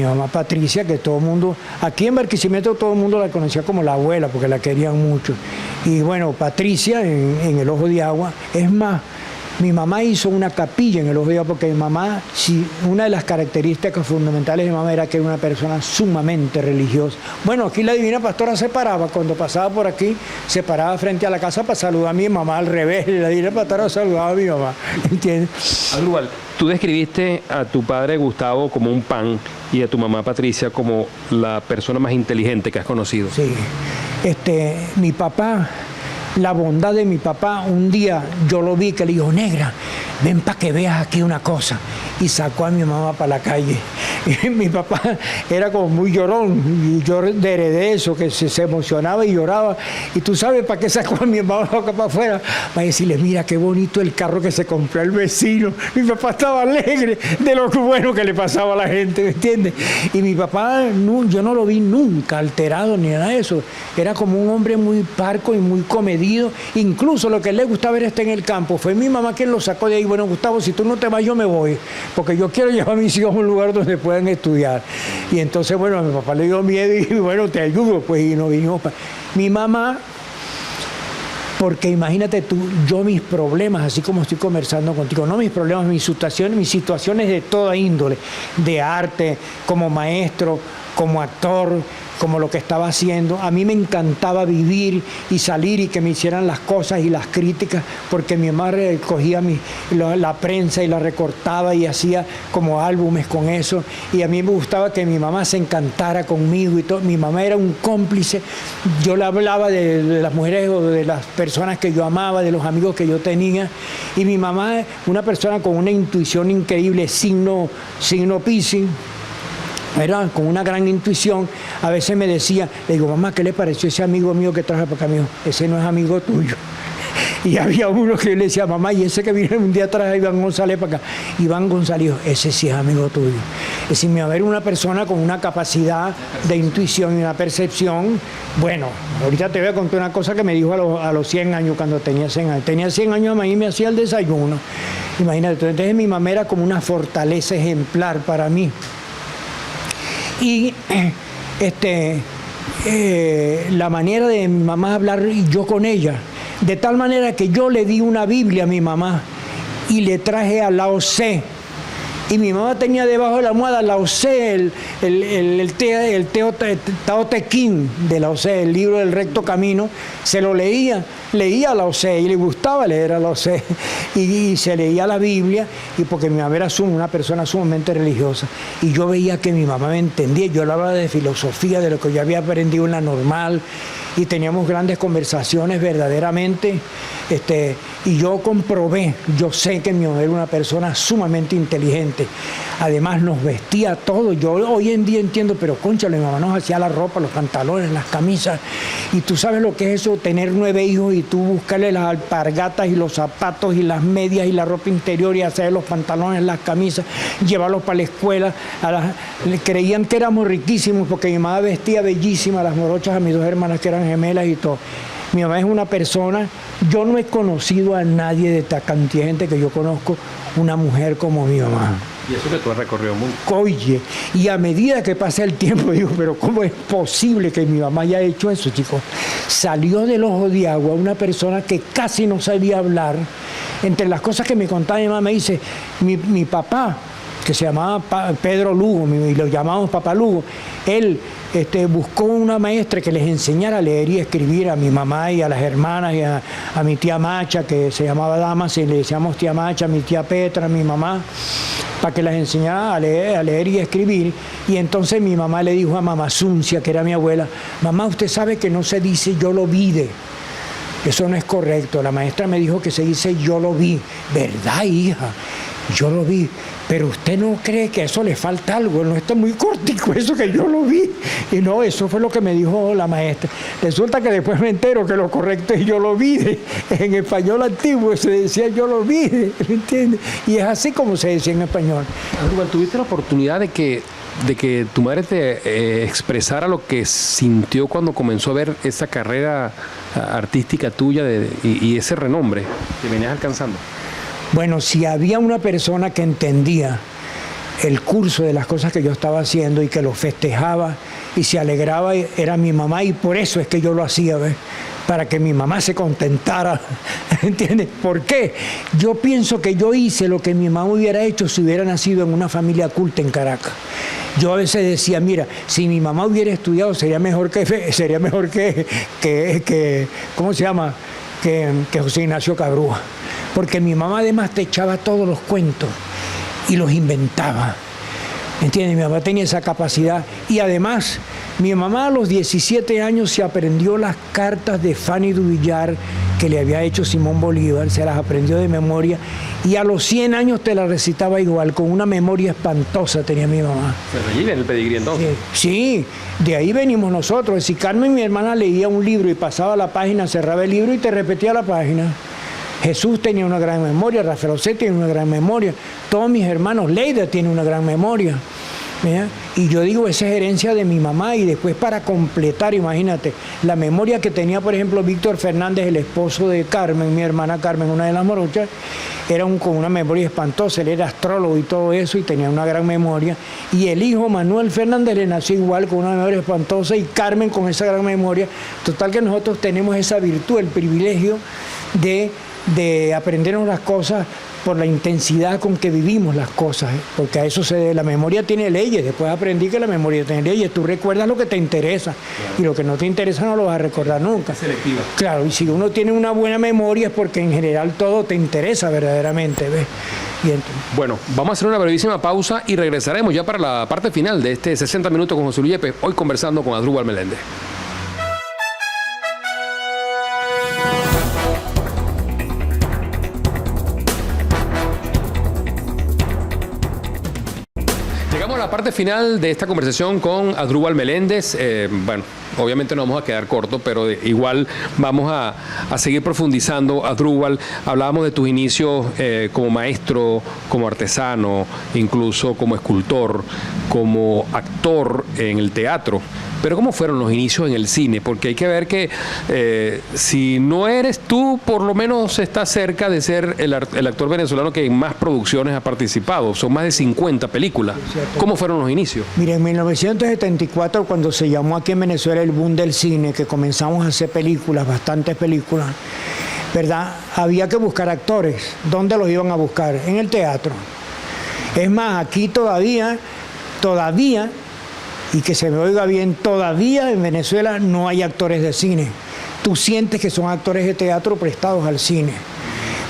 mamá Patricia, que todo el mundo... Aquí en Barquisimeto todo el mundo la conocía como la abuela, porque la querían mucho. Y bueno, Patricia en el Ojo de Agua, es más... Mi mamá hizo una capilla en el Ojo de Agua porque mi mamá, una de las características fundamentales de mi mamá era que era una persona sumamente religiosa. Bueno, aquí la Divina Pastora se paraba, cuando pasaba por aquí, se paraba frente a la casa para saludar a mi mamá, al revés, la Divina Pastora saludaba a mi mamá, ¿entiendes? Aníbal, tú describiste a tu padre Gustavo como un pan y a tu mamá Patricia como la persona más inteligente que has conocido. Sí, mi papá... La bondad de mi papá, un día yo lo vi que le dijo, negra, ven para que veas aquí una cosa. Y sacó a mi mamá para la calle. Y mi papá era como muy llorón. Y yo heredé eso, que se emocionaba y lloraba. Y tú sabes para qué sacó a mi mamá para afuera. Para decirle, mira qué bonito el carro que se compró el vecino. Mi papá estaba alegre de lo bueno que le pasaba a la gente, ¿me entiendes? Y mi papá, yo no lo vi nunca alterado ni nada de eso. Era como un hombre muy parco y muy comedido. Incluso lo que le gustaba era estar en el campo. Fue mi mamá quien lo sacó de ahí. Bueno, Gustavo, si tú no te vas, yo me voy. Porque yo quiero llevar a mis hijos a un lugar donde puedan estudiar. Y entonces, bueno, a mi papá le dio miedo y bueno, te ayudo, pues, y nos vinimos. Mi mamá, porque imagínate tú, yo mis problemas, así como estoy conversando contigo, no mis problemas, mis situaciones de toda índole, de arte, como maestro, como actor, como lo que estaba haciendo. A mí me encantaba vivir y salir y que me hicieran las cosas y las críticas, porque mi mamá cogía la prensa y la recortaba y hacía como álbumes con eso. Y a mí me gustaba que mi mamá se encantara conmigo y todo. Mi mamá era un cómplice. Yo le hablaba de las mujeres o de las personas que yo amaba, de los amigos que yo tenía. Y mi mamá, una persona con una intuición increíble, signo Piscis, era con una gran intuición. A veces me decía, le digo, mamá, ¿qué le pareció ese amigo mío que traje para acá? Me dijo, ese no es amigo tuyo. Y había uno que le decía, mamá, y ese que vino un día atrás, Iván González para acá. Iván González, ese sí es amigo tuyo. Es decir, mi mamá era una persona con una capacidad de intuición y una percepción. Bueno, ahorita te voy a contar una cosa que me dijo a los 100 años, cuando tenía 100 años. Tenía 100 años, mamá, y me hacía el desayuno. Imagínate, entonces mi mamá era como una fortaleza ejemplar para mí. Y la manera de mi mamá hablar y yo con ella, de tal manera que yo le di una Biblia a mi mamá y le traje a Lao Tse Y mi mamá tenía debajo de la almohada Lao Tse, el Tao Te Ching de Lao Tse, el libro del recto camino. Se lo leía a Lao Tse y le gustaba leer a Lao Tse. Y se leía la Biblia, y porque mi mamá era una persona sumamente religiosa. Y yo veía que mi mamá me entendía. Yo hablaba de filosofía, de lo que yo había aprendido en la normal. Y teníamos grandes conversaciones verdaderamente, y yo comprobé, yo sé que mi mamá era una persona sumamente inteligente. Además nos vestía todo. Yo hoy en día entiendo, pero cónchale, mi mamá nos hacía la ropa, los pantalones, las camisas. Y tú sabes lo que es eso, tener 9 hijos y tú buscarle las alpargatas y los zapatos y las medias y la ropa interior y hacer los pantalones, las camisas, llevarlos para la escuela. Creían que éramos riquísimos porque mi mamá vestía bellísima a las morochas, a mis 2 hermanas que eran gemelas y todo. Mi mamá es una persona, yo no he conocido a nadie de esta cantidad de gente que yo conozco, una mujer como mi mamá. Y eso que tú has recorrido el mundo. Oye, y a medida que pasa el tiempo, digo, pero ¿cómo es posible que mi mamá haya hecho eso, chicos? Salió del ojo de agua una persona que casi no sabía hablar. Entre las cosas que me contaba mi mamá, me dice, mi papá, que se llamaba Pedro Lugo, y lo llamamos Papá Lugo, él buscó una maestra que les enseñara a leer y escribir a mi mamá y a las hermanas y a mi tía Macha, que se llamaba Damas, y le decíamos tía Macha, a mi tía Petra, a mi mamá, para que las enseñara a leer y escribir. Y entonces mi mamá le dijo a mamá Suncia, que era mi abuela, mamá, usted sabe que no se dice yo lo vide. Eso no es correcto. La maestra me dijo que se dice yo lo vi. ¿Verdad, hija? Yo lo vi. Pero usted no cree que a eso le falta algo, no está muy cortico eso que yo lo vi. Y no, eso fue lo que me dijo la maestra. Resulta que después me entero que lo correcto es yo lo vi. En español antiguo se decía yo lo vi, ¿me entiendes? Y es así como se decía en español. ¿Tuviste la oportunidad de que tu madre te expresara lo que sintió cuando comenzó a ver esa carrera artística tuya y ese renombre que venías alcanzando? Bueno, si había una persona que entendía el curso de las cosas que yo estaba haciendo y que lo festejaba y se alegraba, era mi mamá, y por eso es que yo lo hacía, ¿ves? Para que mi mamá se contentara, ¿entiendes? ¿Por qué? Yo pienso que yo hice lo que mi mamá hubiera hecho si hubiera nacido en una familia culta en Caracas. Yo a veces decía, mira, si mi mamá hubiera estudiado sería mejor que ¿cómo se llama? Que José Ignacio Cabrúa. Porque mi mamá además te echaba todos los cuentos y los inventaba. ¿Entiendes? Mi mamá tenía esa capacidad. Y además, mi mamá a los 17 años se aprendió las cartas de Fanny Duvillar que le había hecho Simón Bolívar, se las aprendió de memoria, y a los 100 años te la recitaba igual, con una memoria espantosa tenía mi mamá. ¿Pero allí viene el pedigrí entonces? Sí, de ahí venimos nosotros. Si Carmen, mi hermana, leía un libro y pasaba la página, cerraba el libro y te repetía la página. Jesús tenía una gran memoria, Rafael José tiene una gran memoria, todos mis hermanos, Leida tiene una gran memoria. ¿Mira? Y yo digo, esa es herencia de mi mamá. Y después, para completar, imagínate, la memoria que tenía, por ejemplo, Víctor Fernández, el esposo de Carmen, mi hermana Carmen, una de las morochas, era con una memoria espantosa. Él era astrólogo y todo eso, y tenía una gran memoria. Y el hijo Manuel Fernández le nació igual, con una memoria espantosa, y Carmen con esa gran memoria. Total que nosotros tenemos esa virtud, el privilegio de aprendernos las cosas por la intensidad con que vivimos las cosas, porque a eso la memoria tiene leyes. Después aprendí que la memoria tiene leyes. Tú recuerdas lo que te interesa, claro, y lo que no te interesa no lo vas a recordar nunca. Es selectiva. Claro, y si uno tiene una buena memoria es porque en general todo te interesa verdaderamente, ¿ves? Bueno, vamos a hacer una brevísima pausa y regresaremos ya para la parte final de este 60 minutos con José Luis Yepes, hoy conversando con Asdrúbal Meléndez. Llegamos a la parte final de esta conversación con Asdrúbal Meléndez. Bueno, obviamente no vamos a quedar cortos, pero igual vamos a seguir profundizando. Asdrúbal, hablábamos de tus inicios como maestro, como artesano, incluso como escultor, como actor en el teatro. Pero ¿cómo fueron los inicios en el cine? Porque hay que ver que si no eres tú, por lo menos estás cerca de ser el actor venezolano que en más producciones ha participado. Son más de 50 películas. ¿Cómo fueron los inicios? Mira, en 1974, cuando se llamó aquí en Venezuela el boom del cine, que comenzamos a hacer películas, bastantes películas, ¿verdad? Había que buscar actores. ¿Dónde los iban a buscar? En el teatro. Es más, aquí todavía, y que se me oiga bien, todavía en Venezuela no hay actores de cine. Tú sientes que son actores de teatro prestados al cine.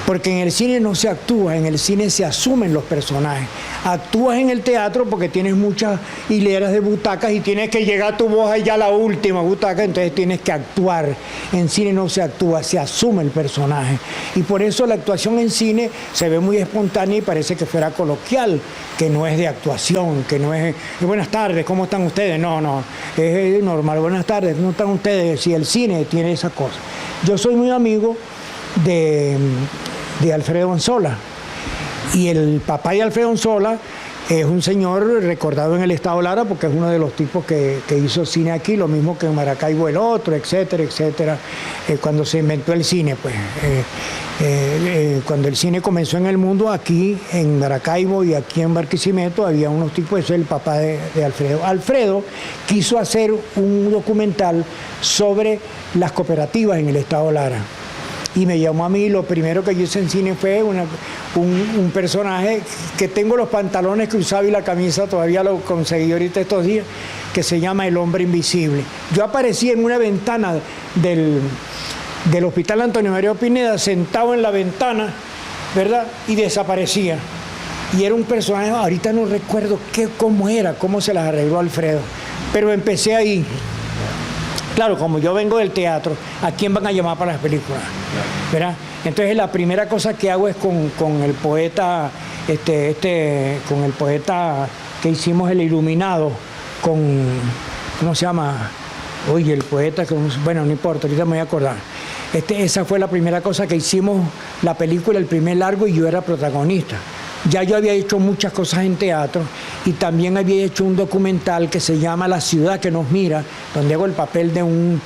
Porque en el cine no se actúa, en el cine se asumen los personajes. Actúas en el teatro porque tienes muchas hileras de butacas y tienes que llegar tu voz allá a la última butaca, entonces tienes que actuar. En cine no se actúa, se asume el personaje. Y por eso la actuación en cine se ve muy espontánea y parece que fuera coloquial, que no es de actuación, que no es buenas tardes, ¿cómo están ustedes? No, es normal, buenas tardes, ¿cómo están ustedes? Si el cine tiene esa cosa. Yo soy muy amigo de Alfredo Anzola, y el papá de Alfredo Anzola es un señor recordado en el Estado Lara porque es uno de los tipos que hizo cine aquí, lo mismo que en Maracaibo el otro, etcétera, etcétera, cuando se inventó el cine, pues cuando el cine comenzó en el mundo, aquí en Maracaibo y aquí en Barquisimeto había unos tipos, eso es el papá de Alfredo. Alfredo quiso hacer un documental sobre las cooperativas en el Estado Lara. Y me llamó a mí, lo primero que yo hice en cine fue un personaje que tengo los pantalones que usaba y la camisa, todavía lo conseguí ahorita estos días, que se llama El Hombre Invisible. Yo aparecí en una ventana del Hospital Antonio Mario Pineda, sentado en la ventana, ¿verdad? Y desaparecía. Y era un personaje, ahorita no recuerdo cómo era, cómo se las arregló Alfredo, pero empecé ahí. Claro, como yo vengo del teatro, ¿a quién van a llamar para las películas? ¿Verdad? Entonces la primera cosa que hago es con el poeta, con el poeta que hicimos El Iluminado, ¿cómo se llama? Oye, el poeta, bueno, no importa, ahorita me voy a acordar. Esa fue la primera cosa que hicimos, la película, el primer largo, y yo era protagonista. Ya yo había hecho muchas cosas en teatro y también había hecho un documental que se llama La ciudad que nos mira, donde hago el papel de un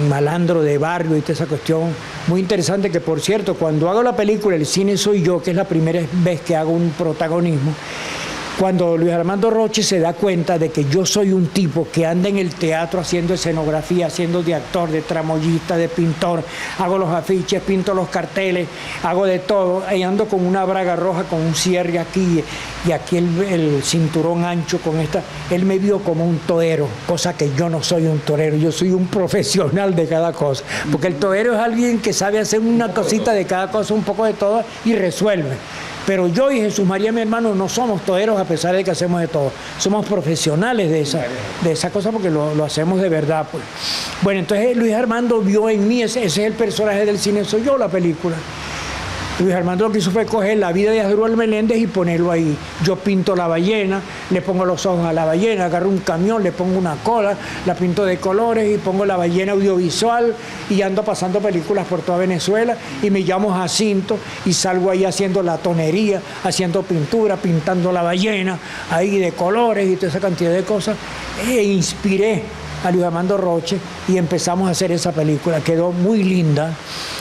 malandro de barrio y toda esa cuestión muy interesante, que por cierto, cuando hago la película El cine soy yo, que es la primera vez que hago un protagonismo, cuando Luis Armando Roche se da cuenta de que yo soy un tipo que anda en el teatro haciendo escenografía, haciendo de actor, de tramoyista, de pintor, hago los afiches, pinto los carteles, hago de todo, y ando con una braga roja, con un cierre aquí y aquí el cinturón ancho con esta, él me vio como un torero, cosa que yo no soy un torero, yo soy un profesional de cada cosa, porque el torero es alguien que sabe hacer una cosita de cada cosa, un poco de todo y resuelve. Pero yo y Jesús María, mi hermano, no somos toreros a pesar de que hacemos de todo. Somos profesionales de esa cosa porque lo hacemos de verdad, pues. Bueno, entonces Luis Armando vio en mí, ese es el personaje del cine, soy yo la película. Luis Armando lo que hizo fue coger la vida de Asdrúbal Meléndez y ponerlo ahí. Yo pinto la ballena, le pongo los ojos a la ballena, agarro un camión, le pongo una cola, la pinto de colores y pongo la ballena audiovisual y ando pasando películas por toda Venezuela y me llamo Jacinto y salgo ahí haciendo la tonería, haciendo pintura, pintando la ballena, ahí de colores y toda esa cantidad de cosas. E inspiré a Luis Armando Roche y empezamos a hacer esa película. Quedó muy linda.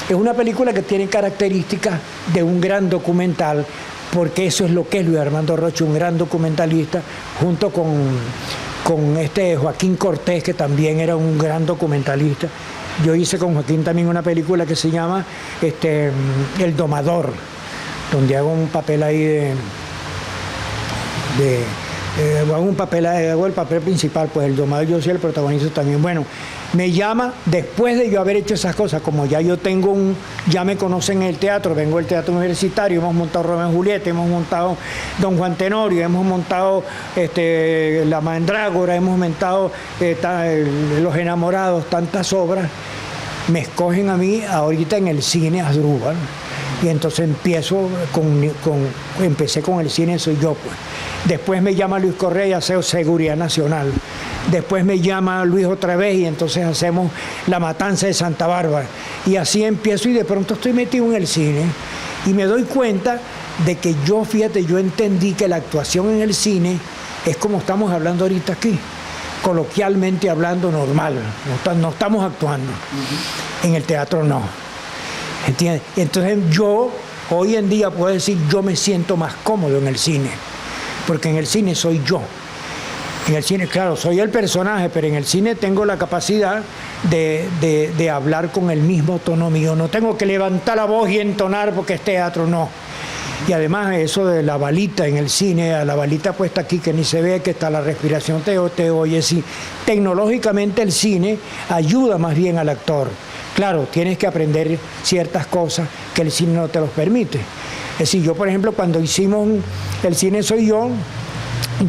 Es una película que tiene características de un gran documental, porque eso es lo que es Luis Armando Roche, un gran documentalista, junto con Joaquín Cortés, que también era un gran documentalista. Yo hice con Joaquín también una película que se llama El Domador, donde hago un papel ahí hago el papel principal, pues el domador, yo soy el protagonista también. Bueno, me llama después de yo haber hecho esas cosas, como ya yo tengo ya me conocen en el teatro, vengo del teatro universitario, hemos montado Romeo y Julieta, hemos montado Don Juan Tenorio, hemos montado La Mandrágora, hemos montado Los Enamorados, tantas obras. Me escogen a mí ahorita en el cine Asdrúbal, y entonces empecé con el cine soy yo, pues. Después me llama Luis Correa y hacemos Seguridad Nacional. Después me llama Luis otra vez y entonces hacemos La Matanza de Santa Bárbara. Y así empiezo y de pronto estoy metido en el cine y me doy cuenta de que yo entendí que la actuación en el cine es como estamos hablando ahorita aquí, coloquialmente hablando, normal. No estamos actuando. En el teatro no. ¿Entiendes? Entonces yo hoy en día puedo decir, yo me siento más cómodo en el cine, porque en el cine soy yo. En el cine, claro, soy el personaje, pero en el cine tengo la capacidad de hablar con el mismo tono mío. No tengo que levantar la voz y entonar porque es teatro, no. Y además eso de la balita en el cine, a la balita puesta aquí que ni se ve, que está la respiración, te oye, sí. Tecnológicamente el cine ayuda más bien al actor. Claro, tienes que aprender ciertas cosas que el cine no te los permite. Es decir, yo por ejemplo cuando hicimos El cine soy yo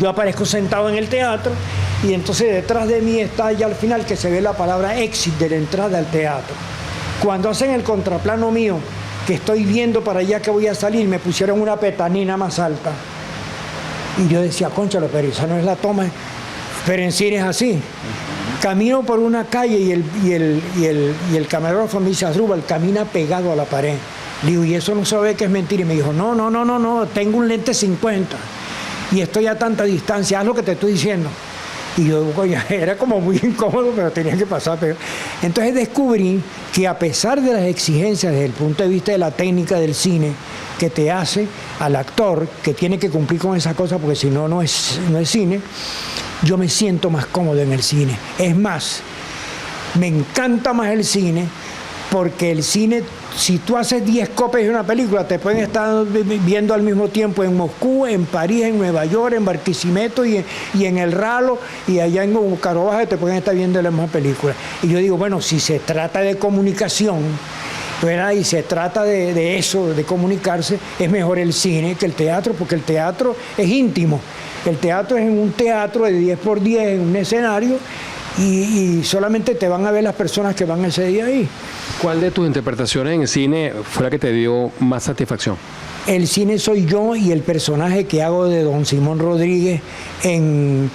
aparezco sentado en el teatro y entonces detrás de mí está ya al final que se ve la palabra exit de la entrada al teatro. Cuando hacen el contraplano mío, que estoy viendo para allá que voy a salir, me pusieron una petanina más alta. Y yo decía, cónchale, pero esa no es la toma. Pero en cine es así. Camino por una calle y el camarógrafo me dice, Asdrúbal, camina pegado a la pared. Le digo, ¿y eso no se ve que es mentira? Y me dijo, no, tengo un lente 50 y estoy a tanta distancia, haz lo que te estoy diciendo. Y yo, oye, era como muy incómodo, pero tenía que pasar. Entonces descubrí que a pesar de las exigencias desde el punto de vista de la técnica del cine, que te hace al actor, que tiene que cumplir con esas cosas, porque si no, no es cine, yo me siento más cómodo en el cine. Es más, me encanta más el cine, porque el cine, si tú haces 10 copias de una película, te pueden estar viendo al mismo tiempo en Moscú, en París, en Nueva York, en Barquisimeto y en El Ralo, y allá en Carobaje te pueden estar viendo la misma película. Y yo digo, bueno, si se trata de comunicación, ¿verdad? Y se trata de eso, de comunicarse, es mejor el cine que el teatro, porque el teatro es íntimo. El teatro es en un teatro de 10 por 10, en un escenario, y solamente te van a ver las personas que van ese día ahí. ¿Cuál de tus interpretaciones en el cine fue la que te dio más satisfacción? El cine soy yo y el personaje que hago de Don Simón Rodríguez en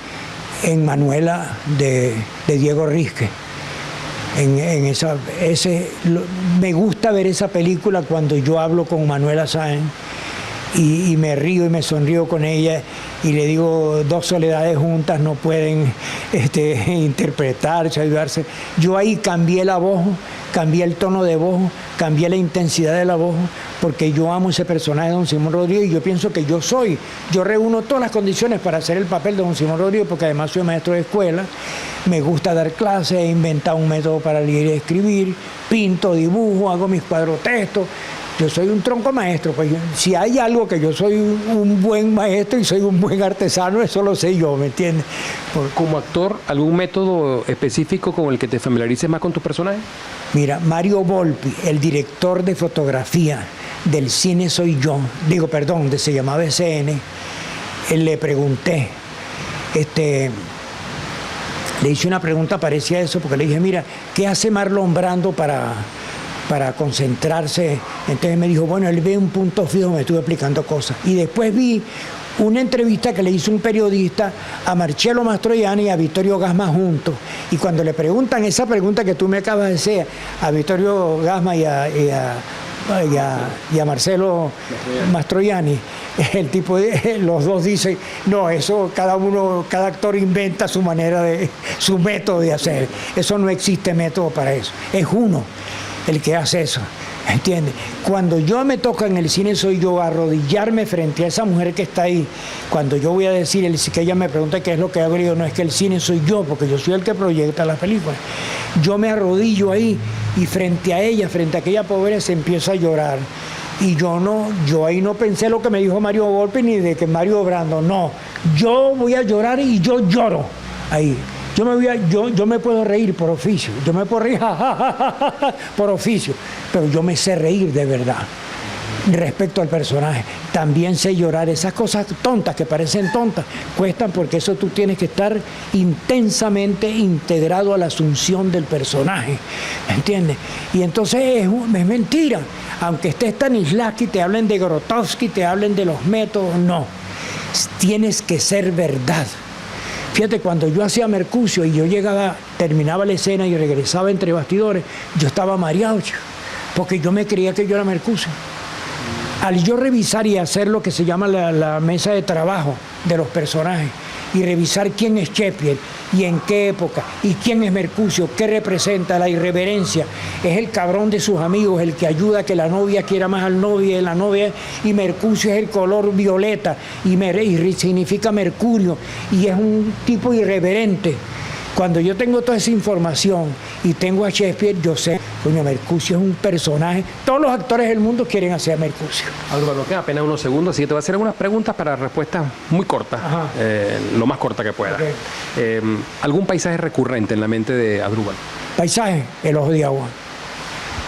Manuela de Diego Risque. Me gusta ver esa película cuando yo hablo con Manuela Sáenz y me río y me sonrío con ella y le digo, dos soledades juntas no pueden interpretarse, ayudarse. Yo ahí cambié la voz, cambié el tono de voz, cambié la intensidad de la voz, porque yo amo ese personaje de Don Simón Rodríguez y yo pienso que yo reúno todas las condiciones para hacer el papel de Don Simón Rodríguez, porque además soy maestro de escuela, me gusta dar clases, he inventado un método para leer y escribir, pinto, dibujo, hago mis cuadrotextos. Yo soy un tronco maestro, pues si hay algo que yo soy un buen maestro y soy un buen artesano, eso lo sé yo, ¿me entiendes? Como actor, ¿algún método específico con el que te familiarices más con tu personaje? Mira, Mario Volpi, el director de fotografía del Cine Soy Yo, se llamaba SN, le pregunté, le hice una pregunta parecida a eso, porque le dije, mira, ¿qué hace Marlon Brando para concentrarse? Entonces me dijo, bueno, él ve un punto fijo, me estuvo explicando cosas. Y después vi una entrevista que le hizo un periodista a Marcello Mastroianni y a Vittorio Gassma juntos. Y cuando le preguntan esa pregunta que tú me acabas de hacer a Vittorio Gassma y a Marcello Mastroianni, el tipo, los dos dicen, no, eso cada actor inventa su método de hacer. Eso no existe método para eso. Es uno el que hace eso, ¿entiendes? Cuando yo me toca en el cine soy yo arrodillarme frente a esa mujer que está ahí, cuando yo voy a decir, que ella me pregunta qué es lo que hago, yo no, es que el cine soy yo, porque yo soy el que proyecta las películas. Yo me arrodillo ahí y frente a ella, frente a aquella pobreza, empiezo a llorar. Y yo ahí no pensé lo que me dijo Mario Volpi ni de que Mario Brando, no. Yo voy a llorar y yo lloro ahí. Yo me puedo reír por oficio, yo me puedo reír por oficio, pero yo me sé reír de verdad respecto al personaje. También sé llorar. Esas cosas tontas que parecen tontas cuestan, porque eso tú tienes que estar intensamente integrado a la asunción del personaje, ¿me entiendes? Y entonces es mentira. Aunque esté Stanislavski, te hablen de Grotowski, te hablen de los métodos, no. Tienes que ser verdad. Fíjate, cuando yo hacía Mercucio y yo terminaba la escena y regresaba entre bastidores, yo estaba mareado, porque yo me creía que yo era Mercucio. Al yo revisar y hacer lo que se llama la mesa de trabajo de los personajes, y revisar quién es Shakespeare y en qué época, y quién es Mercucio, qué representa la irreverencia, es el cabrón de sus amigos, el que ayuda a que la novia quiera más al novio, y Mercucio es el color violeta, y significa mercurio, y es un tipo irreverente. Cuando yo tengo toda esa información y tengo a Shakespeare, yo sé, coño, Mercucio es un personaje. Todos los actores del mundo quieren hacer a Mercucio. Adrúbal, nos queda apenas unos segundos, así que te voy a hacer algunas preguntas para respuestas muy cortas, lo más corta que pueda. Okay. ¿Algún paisaje recurrente en la mente de Adrúbal? Paisaje, el ojo de agua.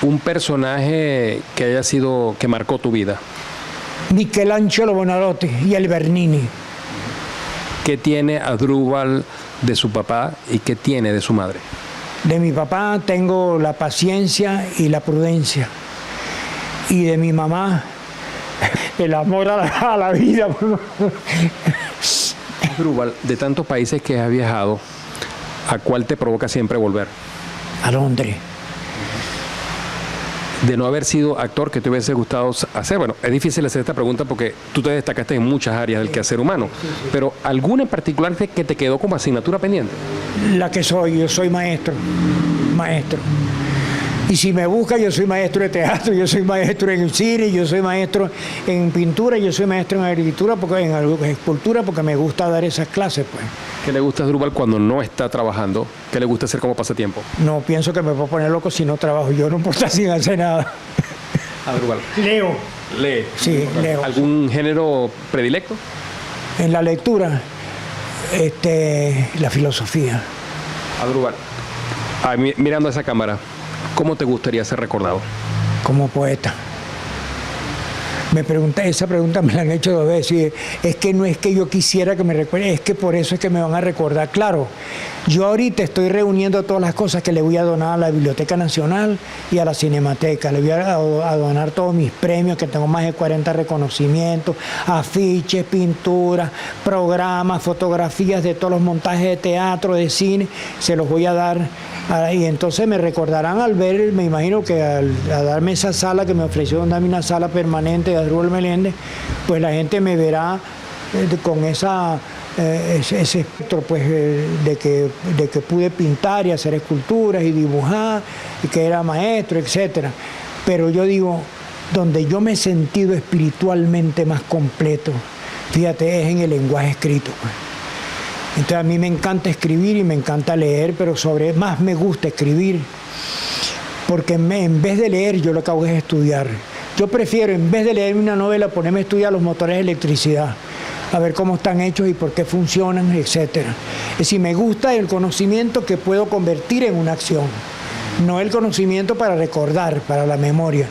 Un personaje que haya sido, que marcó tu vida. Michelangelo Buonarroti y el Bernini. ¿Qué tiene Adrúbal de su papá y qué tiene de su madre? De mi papá tengo la paciencia y la prudencia. Y de mi mamá, el amor a la vida. Adrúbal, de tantos países que has viajado, ¿a cuál te provoca siempre volver? A Londres. De no haber sido actor, ¿qué te hubiese gustado hacer? Bueno, es difícil hacer esta pregunta porque tú te destacaste en muchas áreas del quehacer humano, pero ¿alguna en particular que te quedó como asignatura pendiente? La que soy, yo soy maestro. Y si me busca, yo soy maestro de teatro, yo soy maestro en cine, yo soy maestro en pintura, yo soy maestro en agricultura, en escultura, porque me gusta dar esas clases, pues. ¿Qué le gusta a Adrúbal cuando no está trabajando? ¿Qué le gusta hacer como pasatiempo? No, pienso que me puedo poner loco si no trabajo. Yo no puedo estar sin hacer nada. Adrúbal. Leo. ¿Lee? Sí, leo. ¿Algún género predilecto? En la lectura, la filosofía. Adrúbal, mirando a esa cámara, ¿cómo te gustaría ser recordado? Como poeta. Esa pregunta me la han hecho 2 veces. Es que no es que yo quisiera que me recuerden, es que por eso es que me van a recordar. Claro, yo ahorita estoy reuniendo todas las cosas que le voy a donar a la Biblioteca Nacional y a la Cinemateca. Le voy a donar todos mis premios, que tengo más de 40 reconocimientos, afiches, pinturas, programas, fotografías de todos los montajes de teatro, de cine. Se los voy a dar. Y entonces me recordarán al ver, me imagino que a darme esa sala que me ofreció, darme una sala permanente de Adrúbal Meléndez, pues la gente me verá con ese espectro, pues, de que pude pintar y hacer esculturas y dibujar, y que era maestro, etcétera. Pero yo digo, donde yo me he sentido espiritualmente más completo, fíjate, es en el lenguaje escrito, pues. Entonces a mí me encanta escribir y me encanta leer, pero más me gusta escribir, porque en vez de leer yo lo que hago es estudiar. Yo prefiero, en vez de leer una novela, ponerme a estudiar los motores de electricidad, a ver cómo están hechos y por qué funcionan, etc. Es decir, me gusta el conocimiento que puedo convertir en una acción, no el conocimiento para recordar, para la memoria.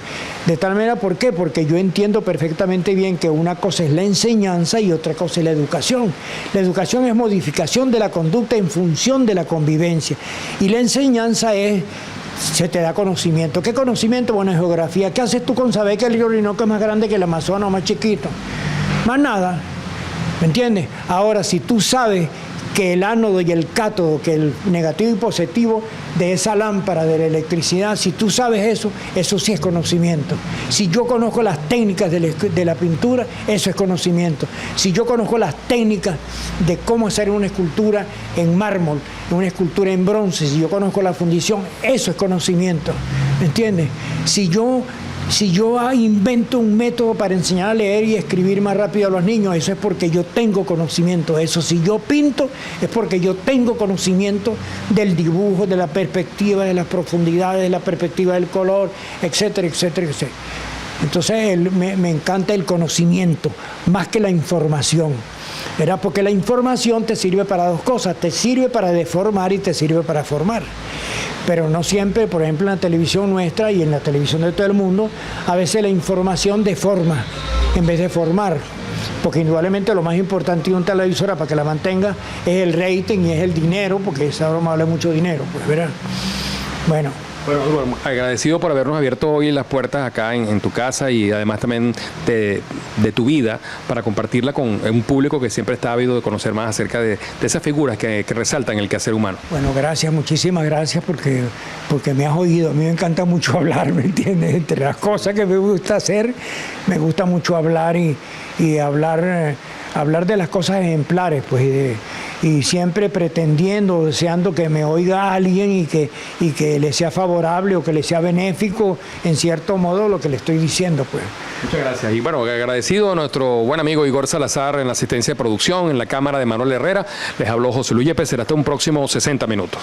De tal manera, ¿por qué? Porque yo entiendo perfectamente bien que una cosa es la enseñanza y otra cosa es la educación. La educación es modificación de la conducta en función de la convivencia. Y la enseñanza se te da conocimiento. ¿Qué conocimiento? Bueno, geografía. ¿Qué haces tú con saber que el río Orinoco es más grande que el Amazonas o más chiquito? Más nada. ¿Me entiendes? Ahora, si tú sabes que el ánodo y el cátodo, que el negativo y positivo de esa lámpara de la electricidad, si tú sabes eso sí es conocimiento. Si yo conozco las técnicas de la pintura, eso es conocimiento. Si yo conozco las técnicas de cómo hacer una escultura en mármol, una escultura en bronce, si yo conozco la fundición, eso es conocimiento. ¿Me entiendes? Si yo invento un método para enseñar a leer y escribir más rápido a los niños, eso es porque yo tengo conocimiento de eso. Si yo pinto, es porque yo tengo conocimiento del dibujo, de la perspectiva, de las profundidades, de la perspectiva del color, etcétera, etcétera, etcétera. Entonces me encanta el conocimiento, más que la información. ¿Verdad? Porque la información te sirve para 2 cosas, te sirve para deformar y te sirve para formar. Pero no siempre, por ejemplo, en la televisión nuestra y en la televisión de todo el mundo, a veces la información deforma en vez de formar. Porque indudablemente lo más importante de una televisora para que la mantenga es el rating y es el dinero, porque esa broma habla mucho de dinero, pues, ¿verdad? Bueno, agradecido por habernos abierto hoy las puertas acá en tu casa y además también de tu vida para compartirla con un público que siempre está ávido de conocer más acerca de esas figuras que resaltan el quehacer humano. Bueno, gracias, muchísimas gracias porque me has oído. A mí me encanta mucho hablar, ¿me entiendes? Entre las cosas que me gusta hacer, me gusta mucho hablar y hablar de las cosas ejemplares, pues, y siempre pretendiendo, deseando que me oiga alguien y que le sea favorable o que le sea benéfico, en cierto modo, lo que le estoy diciendo, pues. Muchas gracias. Y bueno, agradecido a nuestro buen amigo Igor Salazar en la asistencia de producción, en la cámara de Manuel Herrera. Les habló José Luis Yepes. Será hasta un próximo 60 minutos.